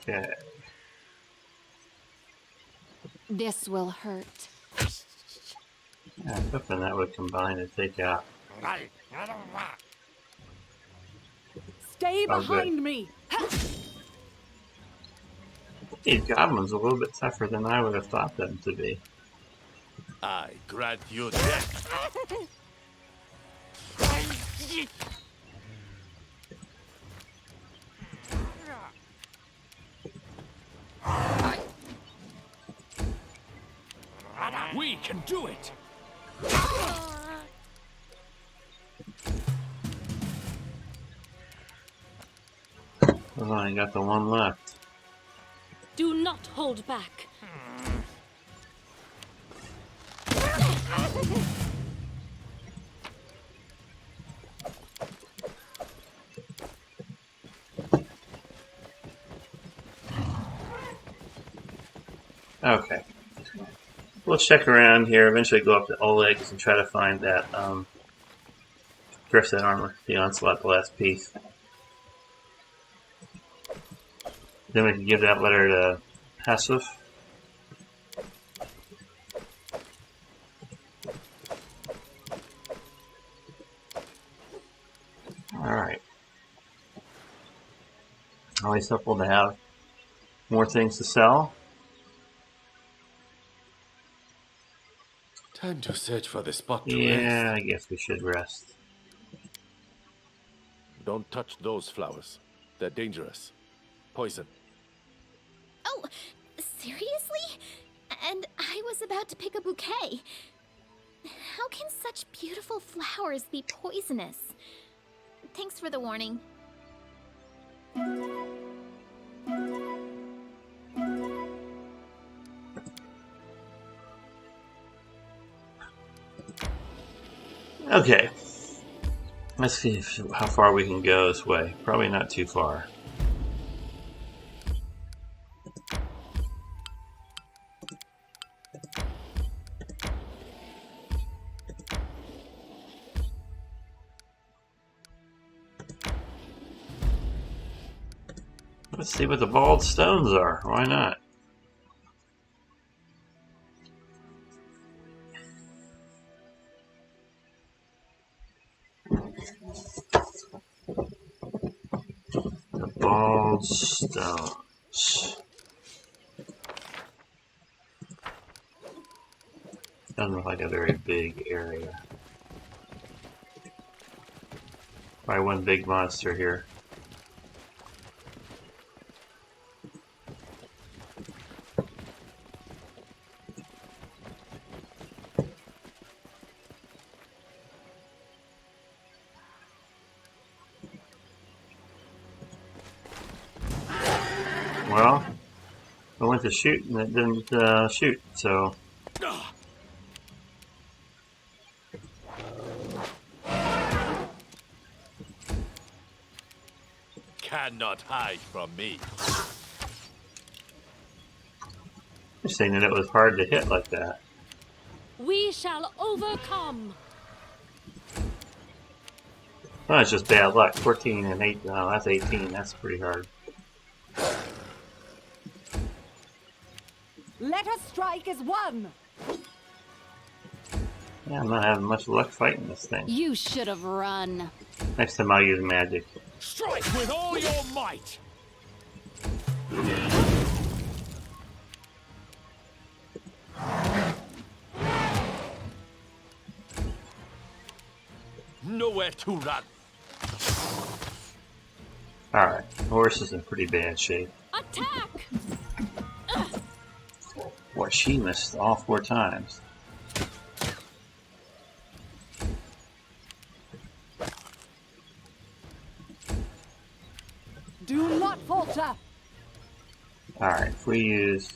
Okay. This will hurt. Yeah, I was hoping that would combine to take out. Stay Oh, good. behind me! These goblins are a little bit tougher than I would have thought them to be. I grant you death. We can do it! Oh, I got the one left. Do not hold back. Okay. We'll check around here, eventually go up to Oleg's and try to find that dress that armor, the onslaught, the last piece. Then we can give that letter to Hassif. Alright. Always helpful to have more things to sell. Time to search for the spot to Yeah, rest. I guess we should rest. Don't touch those flowers. They're dangerous. Poison. Oh, seriously? And I was about to pick a bouquet. How can such beautiful flowers be poisonous? Thanks for the warning. Okay. Let's see how far we can go this way. Probably not too far. Let's see what the bald stones are. Why not? The bald stones. Doesn't look like a very big area. Probably one big monster here. Well, I went to shoot and it didn't shoot, so... Cannot hide from me. Interesting that it was hard to hit like that. We shall overcome. Well, it's just bad luck. 14 and 8. Oh, that's 18. That's pretty hard. Let us strike as one! Yeah, I'm not having much luck fighting this thing. You should have run. Next time I'll use magic. Strike with all your might! Nowhere to run. Alright, the horse is in pretty bad shape. Attack! Boy, she missed all 4 times. Do not falter! Alright, if we use...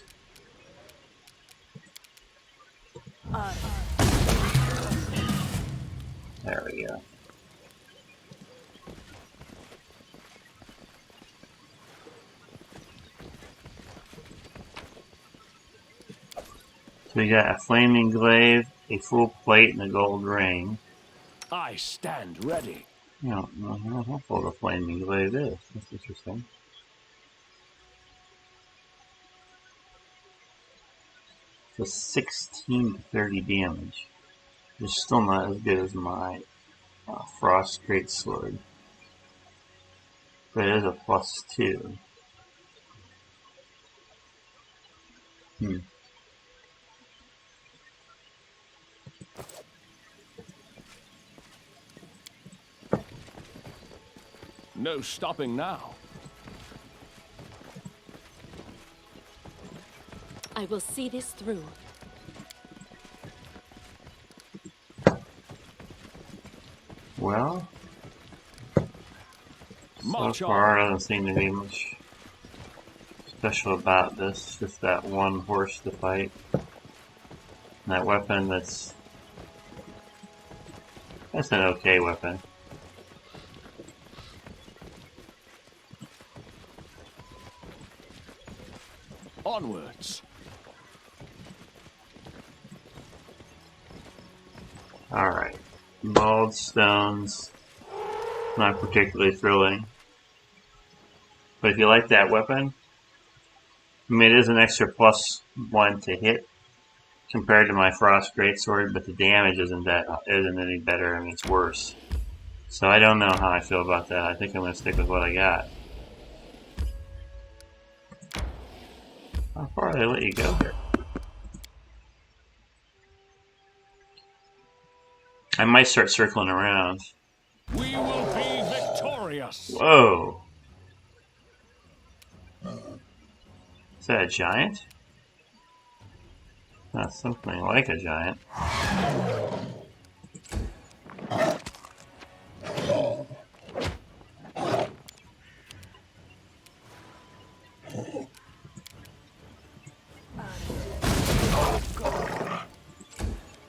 There we go. So we got a flaming glaive, a full plate, and a gold ring. I stand ready. I don't know how helpful the flaming glaive is. That's interesting. So 16 to 30 damage. It's still not as good as my Frost Greatsword. But it is a +2. Hmm. No stopping now. I will see this through. Well, so March far on. doesn't seem to be much special about this. Just that one horse to fight. And that weapon that's an okay weapon. Onwards. Alright. Bald stones. Not particularly thrilling. But if you like that weapon, I mean, it is an extra +1 to hit compared to my Frost Greatsword, but the damage isn't any better. I mean, it's worse. So I don't know how I feel about that. I think I'm going to stick with what I got. How far do they let you go here? I might start circling around. We will be victorious. Whoa! Is that a giant? Not something like a giant.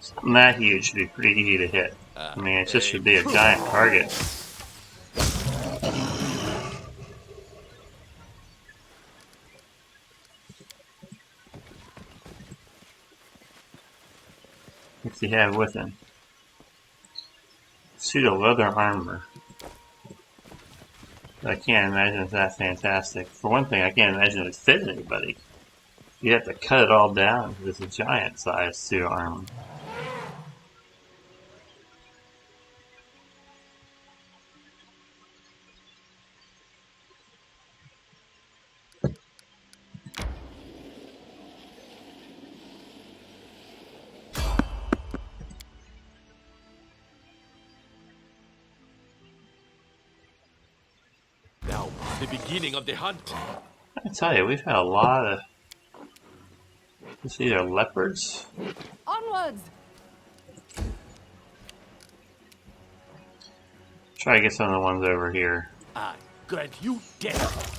Something that huge should be pretty easy to hit. I mean, it just should be a giant target. What's he have with him? Suit of leather armor. I can't imagine it's that fantastic. For one thing, I can't imagine it fit anybody. You have to cut it all down because it's a giant-sized suit of armor. Now, the beginning of the hunt. I tell you, we've had a lot of... Let's see, they're leopards? Onwards! Try to get some of the ones over here. I grant you death.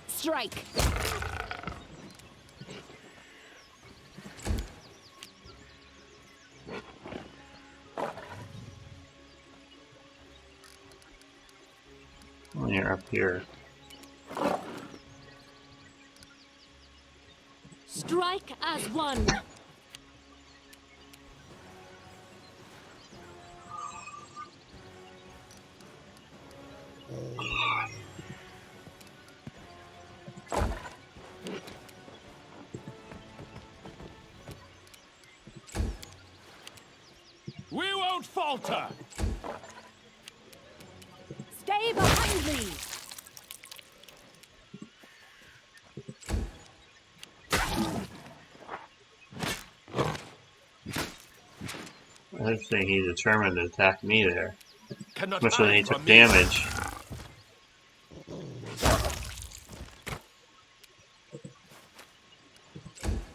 Strike! When you're up here. Strike as one. We won't falter. Stay behind me! I think he determined to attack me there. Cannot Especially when he hide took from me. damage.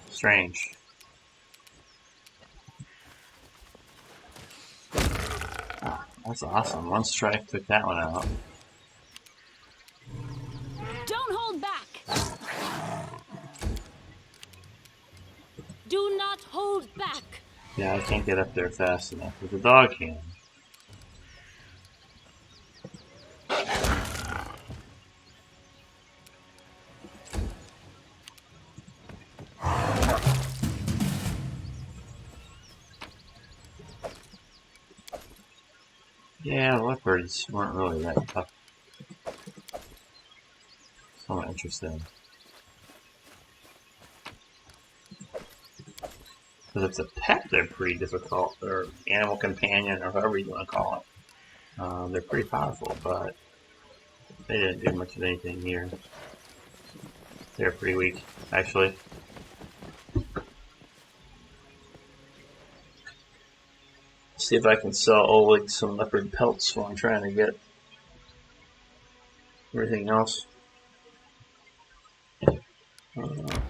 Strange. Oh, that's awesome. One strike took that one out. Don't hold back. Do not hold back. Yeah, I can't get up there fast enough, but the dog can. Yeah, leopards weren't really that tough. Somewhat interesting. Because if it's a pet, they're pretty difficult. Or animal companion, or however you want to call it. They're pretty powerful, but they didn't do much of anything here. They're pretty weak, actually. See if I can sell Oleg some leopard pelts while I'm trying to get everything else.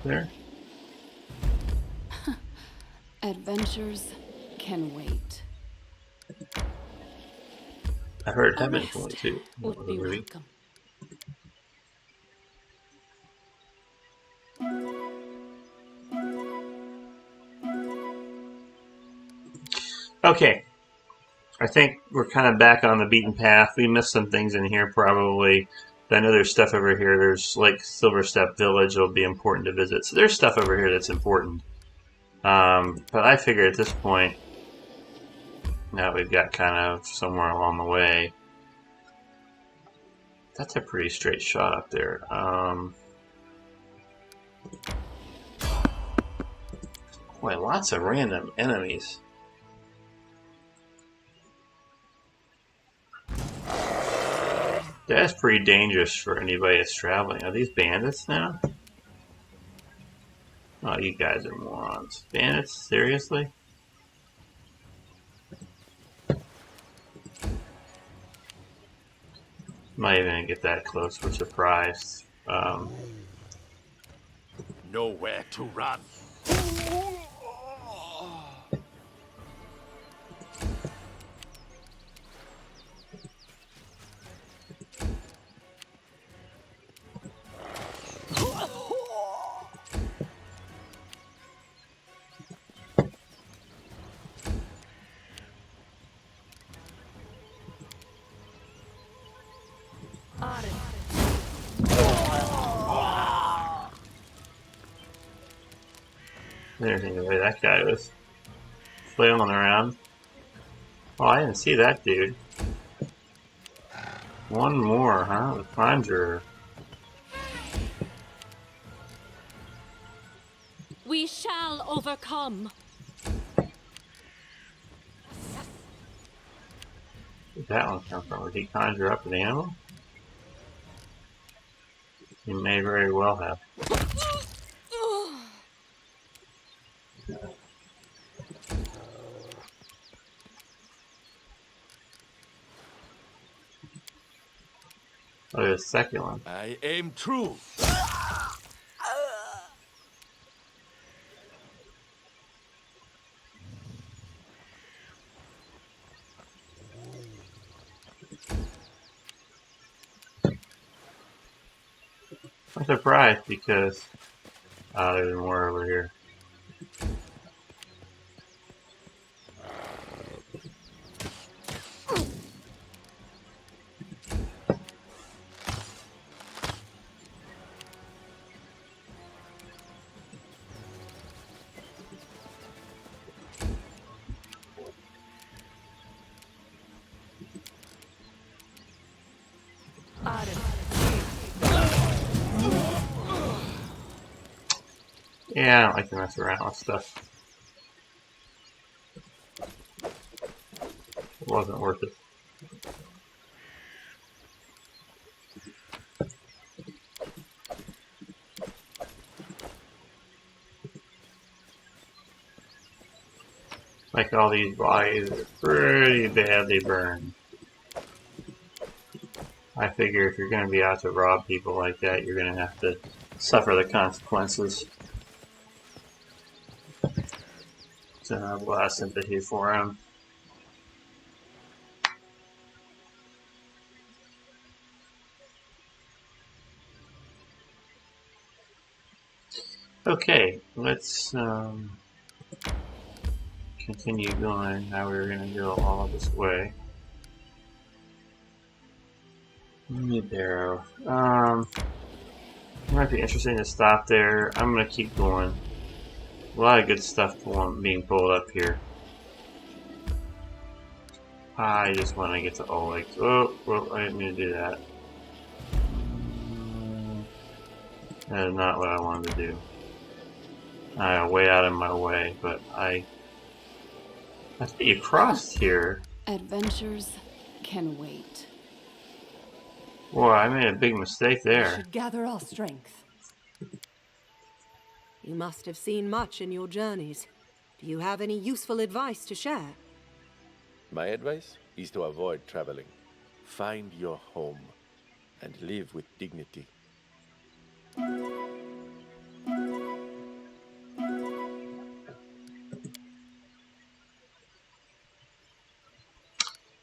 There. Adventures can wait. I heard A Heaven rest for it too. would be welcome. Okay. I think we're kind of back on the beaten path. We missed some things in here probably. I know there's stuff over here. There's like Silverstep Village that'll be important to visit. So there's stuff over here that's important. But I figure at this point, now we've got kind of somewhere along the way. That's a pretty straight shot up there. Boy, lots of random enemies. That's pretty dangerous for anybody that's traveling. Are these bandits now? Oh, you guys are morons. Bandits? Seriously? Might even get that close. We're surprised. Nowhere to run. Anything the way that guy was flailing around. Oh, I didn't see that dude. One more, huh? The Conjurer. We shall overcome. Where'd that one come from? Did he conjure up an animal? He may very well have. Oh, there's a second one. I aim true. I'm surprised because there's more over here. Yeah, I don't like to mess around with stuff. It wasn't worth it. Like all these bodies are pretty badly burned. I figure if you're going to be out to rob people like that, you're going to have to suffer the consequences. So I have a lot of sympathy for him. Okay, let's continue going how we're going to go all this way. Barrow. It might be interesting to stop there. I'm going to keep going. A lot of good stuff being pulled up here. I just want to get to Oleg. Oh, well, I didn't mean to do that. That is not what I wanted to do. way out of my way, but I think you crossed here. Adventures can wait. Boy, I made a big mistake We there. should gather our strength. You must have seen much in your journeys. Do you have any useful advice to share? My advice is to avoid traveling. Find your home and live with dignity.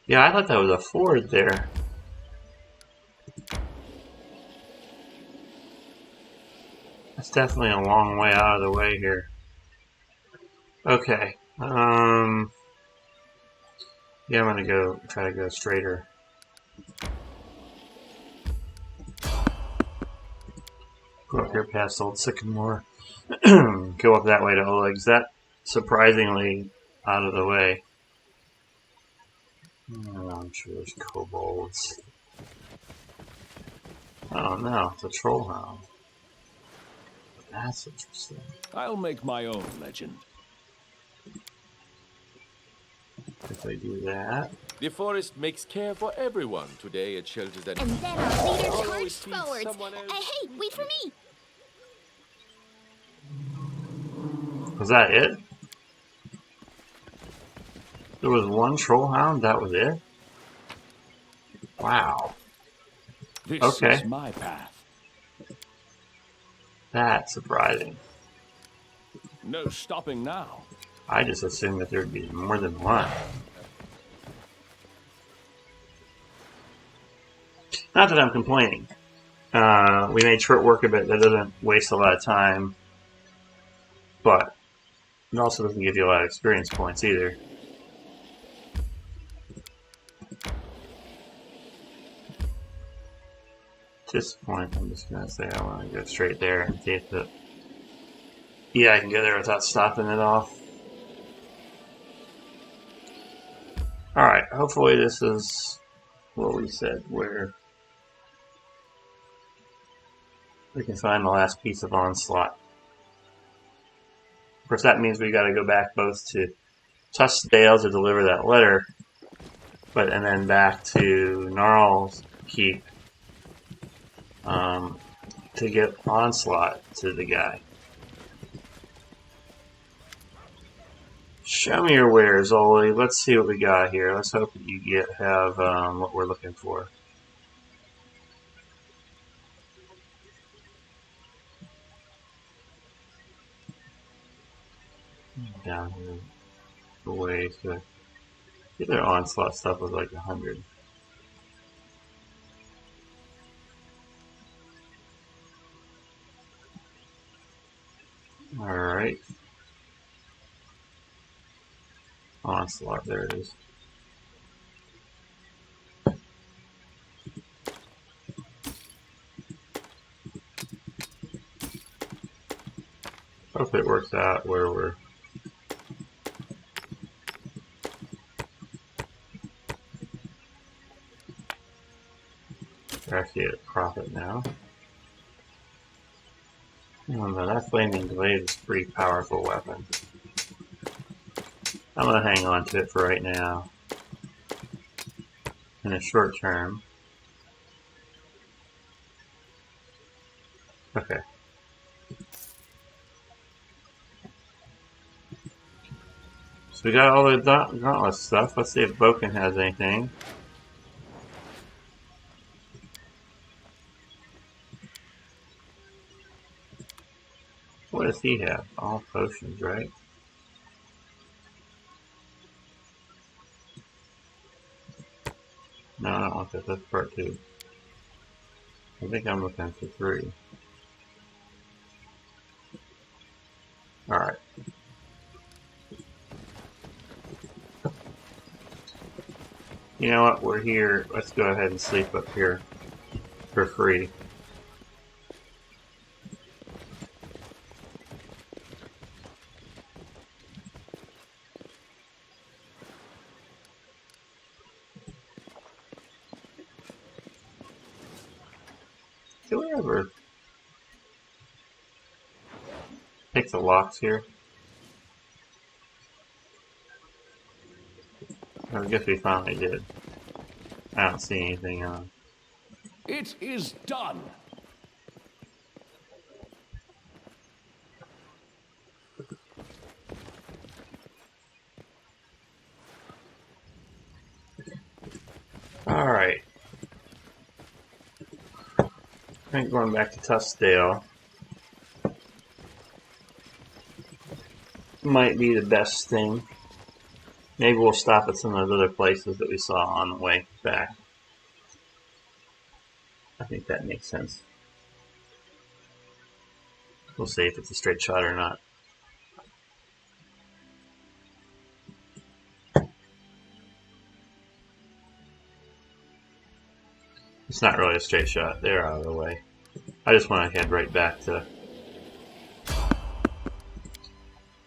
Yeah, I thought that was a ford there. That's definitely a long way out of the way here. Okay. Yeah, I'm gonna try to go straighter. Go up here past Old Sycamore. Go up that way to Oleg's. That surprisingly out of the way. Oh, I'm sure there's kobolds. Oh no, it's a troll hound. That's interesting. I'll make my own legend. If I do that. The forest makes care for everyone. Today it shelters and And then our leader always charged feeds forwards. someone else. Hey, wait for me! Was that it? There was one troll hound, that was it? Wow. This Okay. is my path. That's surprising. No stopping now. I just assumed that there'd be more than one. Not that I'm complaining. We made short work of it. That doesn't waste a lot of time. But it also doesn't give you a lot of experience points either. At this point, I'm just going to say I want to go straight there and see if yeah, I can go there without stopping it off. Alright, hopefully this is what we said, where we can find the last piece of Onslaught. Of course, that means we got to go back both to Tuskdale to deliver that letter, and then back to Gnarl's Keep to get Onslaught to the guy. Show me your wares, Oli. Let's see what we got here. Let's hope that you have what we're looking for. Down here, the way to get their Onslaught stuff was like 100. Alright. Onslaught, there it is. Hope it works out where we're actually at a profit now. But that flaming glaive is a pretty powerful weapon. I'm going to hang on to it for right now. In the short term. Okay. So we got all the gauntlet stuff. Let's see if Boken has anything. What does he have? All potions, right? No, I don't want that. That's part 2. I think I'm looking for 3. Alright. You know what? We're here. Let's go ahead and sleep up here for free. Do we ever? Pick the locks here. I guess we finally did. I don't see anything on. It is done. Alright. I think going back to Tustdale might be the best thing. Maybe we'll stop at some of those other places that we saw on the way back. I think that makes sense. We'll see if it's a straight shot or not. It's not really a straight shot. They're out of the way. I just want to head right back to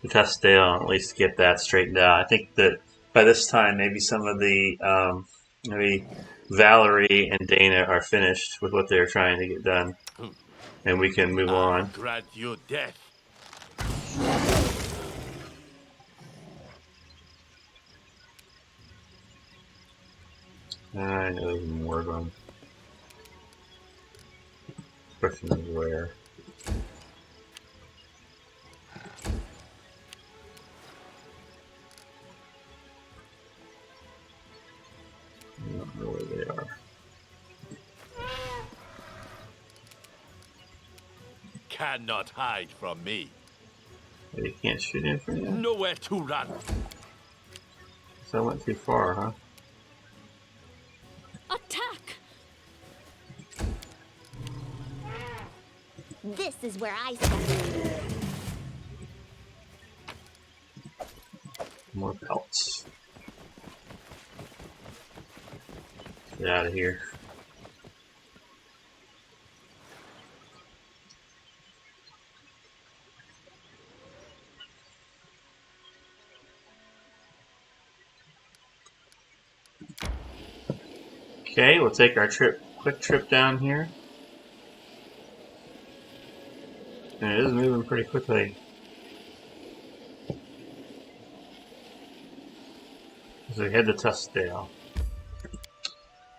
the Tustdale and at least get that straightened out. I think that by this time, maybe some of the maybe Valerie and Dana are finished with what they're trying to get done, and we can move on. Grant you death. I know there's more of them. Question is where. I don't know where they are. Cannot hide from me. They can't shoot in from you? Nowhere to run. So I went too far, huh? Attack! This is where I stand. More pelts. Get out of here. Okay, we'll take our quick trip down here. And it is moving pretty quickly. As we head to Tustdale.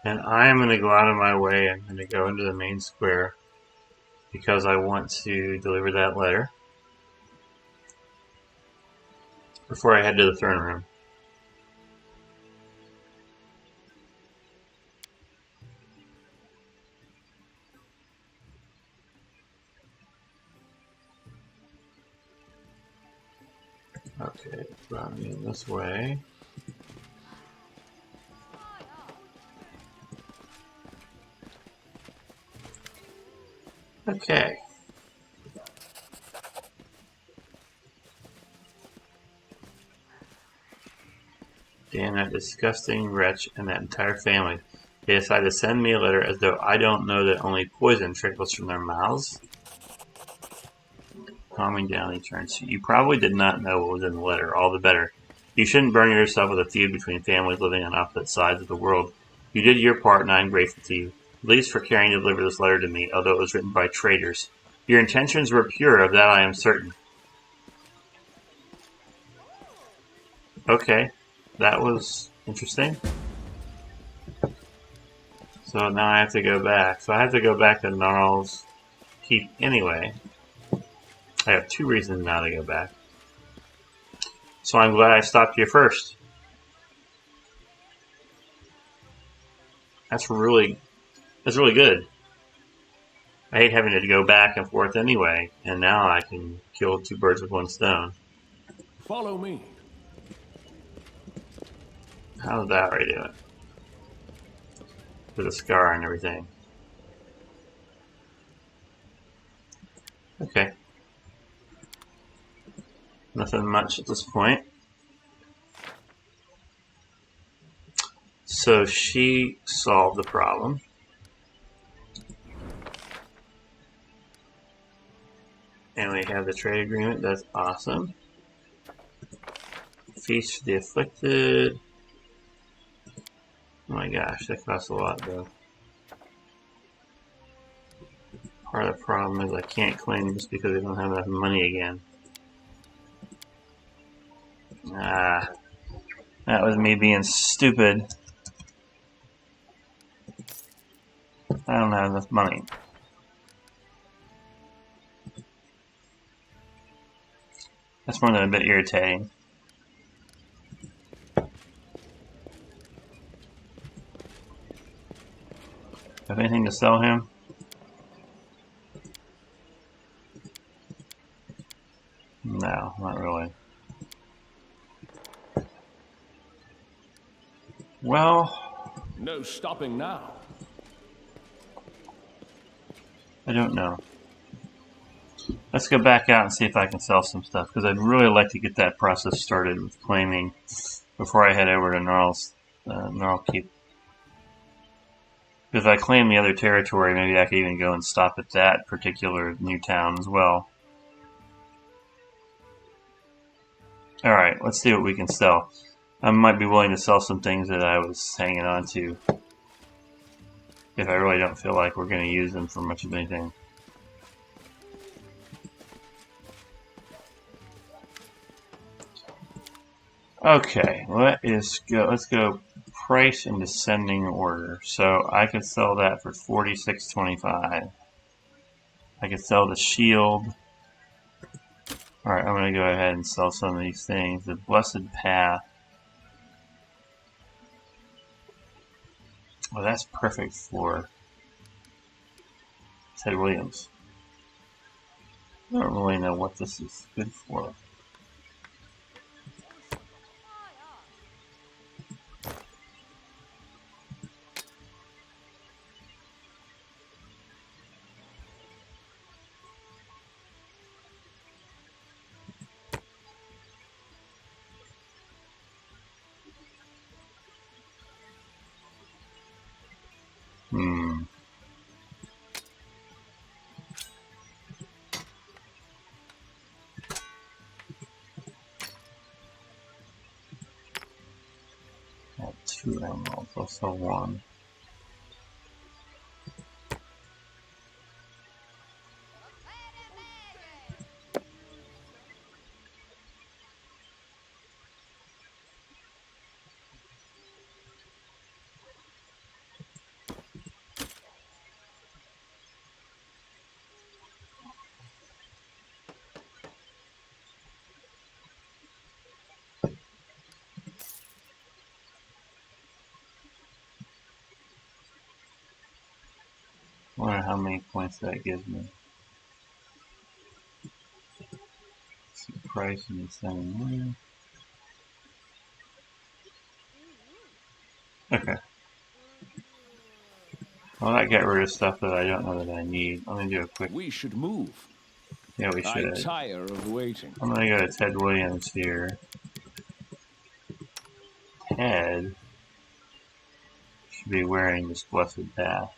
And I am going to go out of my way. I'm going to go into the main square because I want to deliver that letter before I head to the throne room. Okay, running in this way. Okay. Damn that disgusting wretch and that entire family. They decided to send me a letter as though I don't know that only poison trickles from their mouths. Calming down, he turns. You probably did not know what was in the letter, all the better. You shouldn't burn yourself with a feud between families living on opposite sides of the world. You did your part, and I am grateful to you, at least for caring to deliver this letter to me, although it was written by traitors. Your intentions were pure, of that I am certain. Okay, that was interesting. So now I have to go back. So I have to go back to Gnarl's Keep anyway. I have two reasons now to go back. So I'm glad I stopped here first. That's really good. I hate having to go back and forth anyway, and now I can kill two birds with one stone. Follow me. How's Valerie doing? With a scar and everything. Okay. Nothing much at this point. So she solved the problem. And we have the trade agreement. That's awesome. Feast for the afflicted. Oh my gosh, that costs a lot though. Part of the problem is I can't claim just because I don't have enough money again. Ah, that was me being stupid. I don't have enough money. That's more than a bit irritating. Have anything to sell him? No, not really. Well, No stopping now. I don't know. Let's go back out and see if I can sell some stuff, because I'd really like to get that process started with claiming before I head over to Gnarl Keep. If I claim the other territory, maybe I could even go and stop at that particular new town as well. Alright, let's see what we can sell. I might be willing to sell some things that I was hanging on to if I really don't feel like we're going to use them for much of anything. Okay, let's go price in descending order. So I could sell that for $46.25. I could sell the shield. Alright, I'm going to go ahead and sell some of these things. The Blessed Path. Well, that's perfect for Ted Williams. I don't really know what this is good for. I have 2 emeralds, I'll sell 1. I wonder how many points that gives me. Let's see, price and descending order. Okay. Well, that got rid of stuff that I don't know that I need. Let me do a quick... We should move. Yeah, we I should. tire of waiting. I'm gonna go to Ted Williams here. Ted should be wearing this Blessed Path.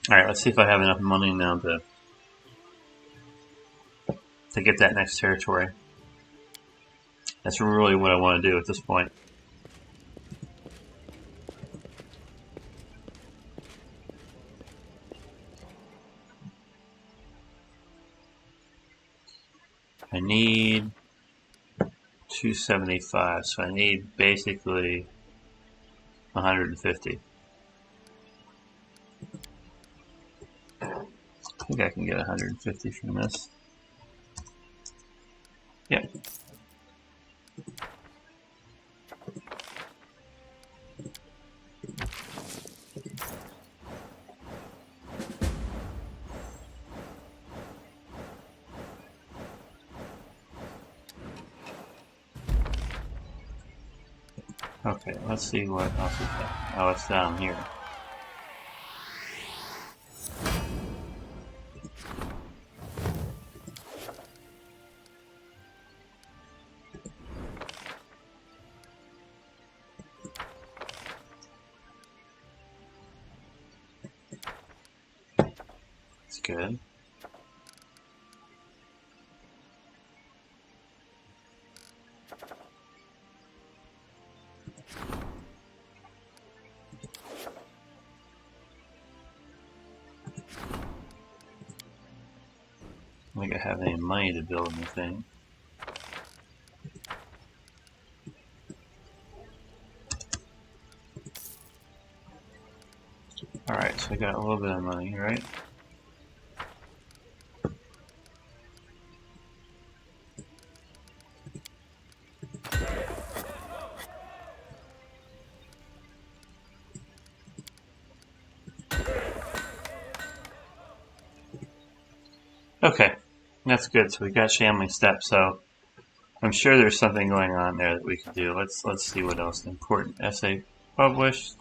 Alright, let's see if I have enough money now to get that next territory. That's really what I want to do at this point. I need 275, so I need basically 150. I think I can get 150 from this. Yep. Okay, let's see what else is there. Oh, it's down here. good. I don't think I have any money to build anything. Alright, so I got a little bit of money, right? Okay, that's good. So we got Shambling Step, so I'm sure there's something going on there that we can do. Let's see what else. Important essay published.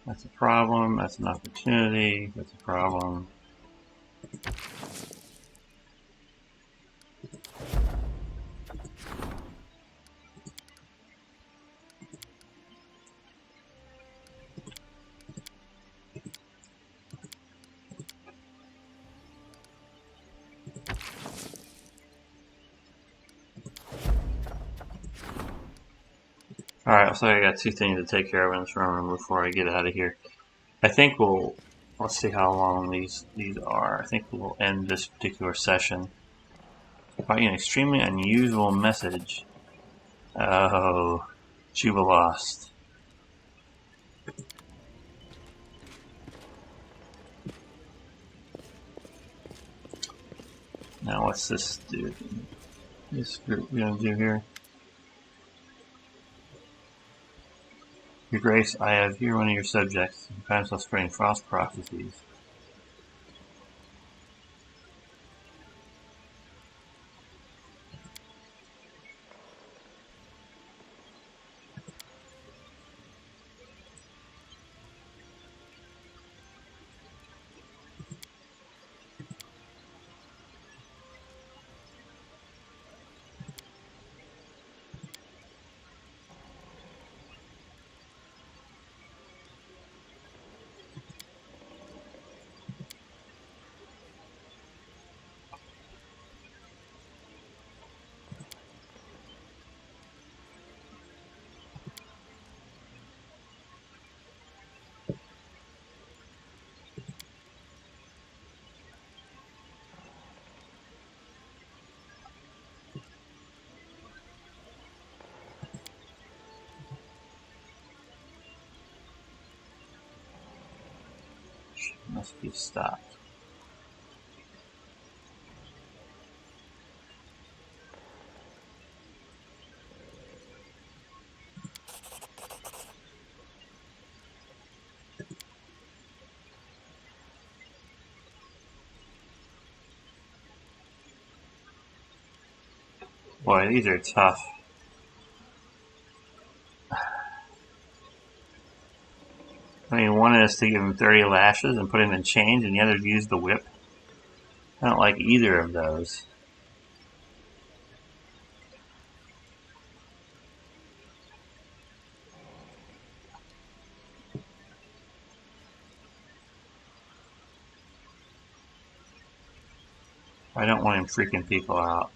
That's a problem. That's an opportunity. That's a problem. Alright, so I got two things to take care of in this room before I get out of here. I think let's see how long these are. I think we'll end this particular session by an extremely unusual message. Oh, Juba lost. Now what's this do? This group we're gonna do here? Your Grace, I have here one of your subjects. Sometimes I'll spreading frost prophecies. Must be stopped. Boy, these are tough. I mean, one is to give him 30 lashes and put him in chains, and the other to use the whip. I don't like either of those. I don't want him freaking people out.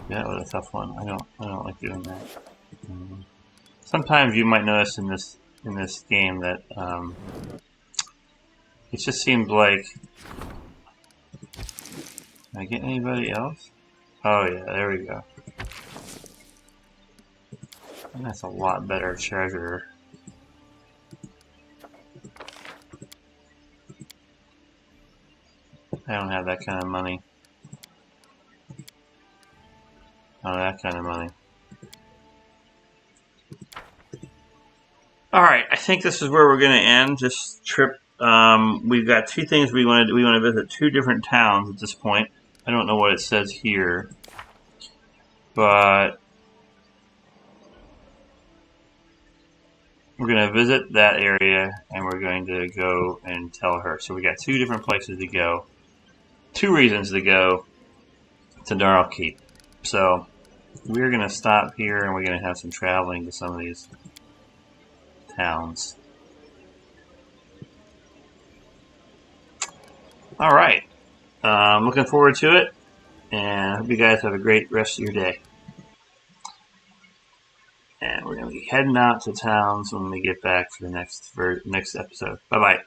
Yeah, that was a tough one. I don't like doing that. Sometimes you might notice in this game that it just seems like. Can I get anybody else? Oh yeah, there we go. And that's a lot better treasure. I don't have that kind of money. Oh, that kind of money. Alright, I think this is where we're going to end this trip. We've got two things we want to do. We want to visit two different towns at this point. I don't know what it says here. But we're going to visit that area, and we're going to go and tell her. So we got 2 different places to go. 2 reasons to go to Darl Keep. So we're going to stop here, and we're going to have some traveling to some of these towns. All right. I'm looking forward to it, and I hope you guys have a great rest of your day. And we're going to be heading out to towns when we get back for the next episode. Bye-bye.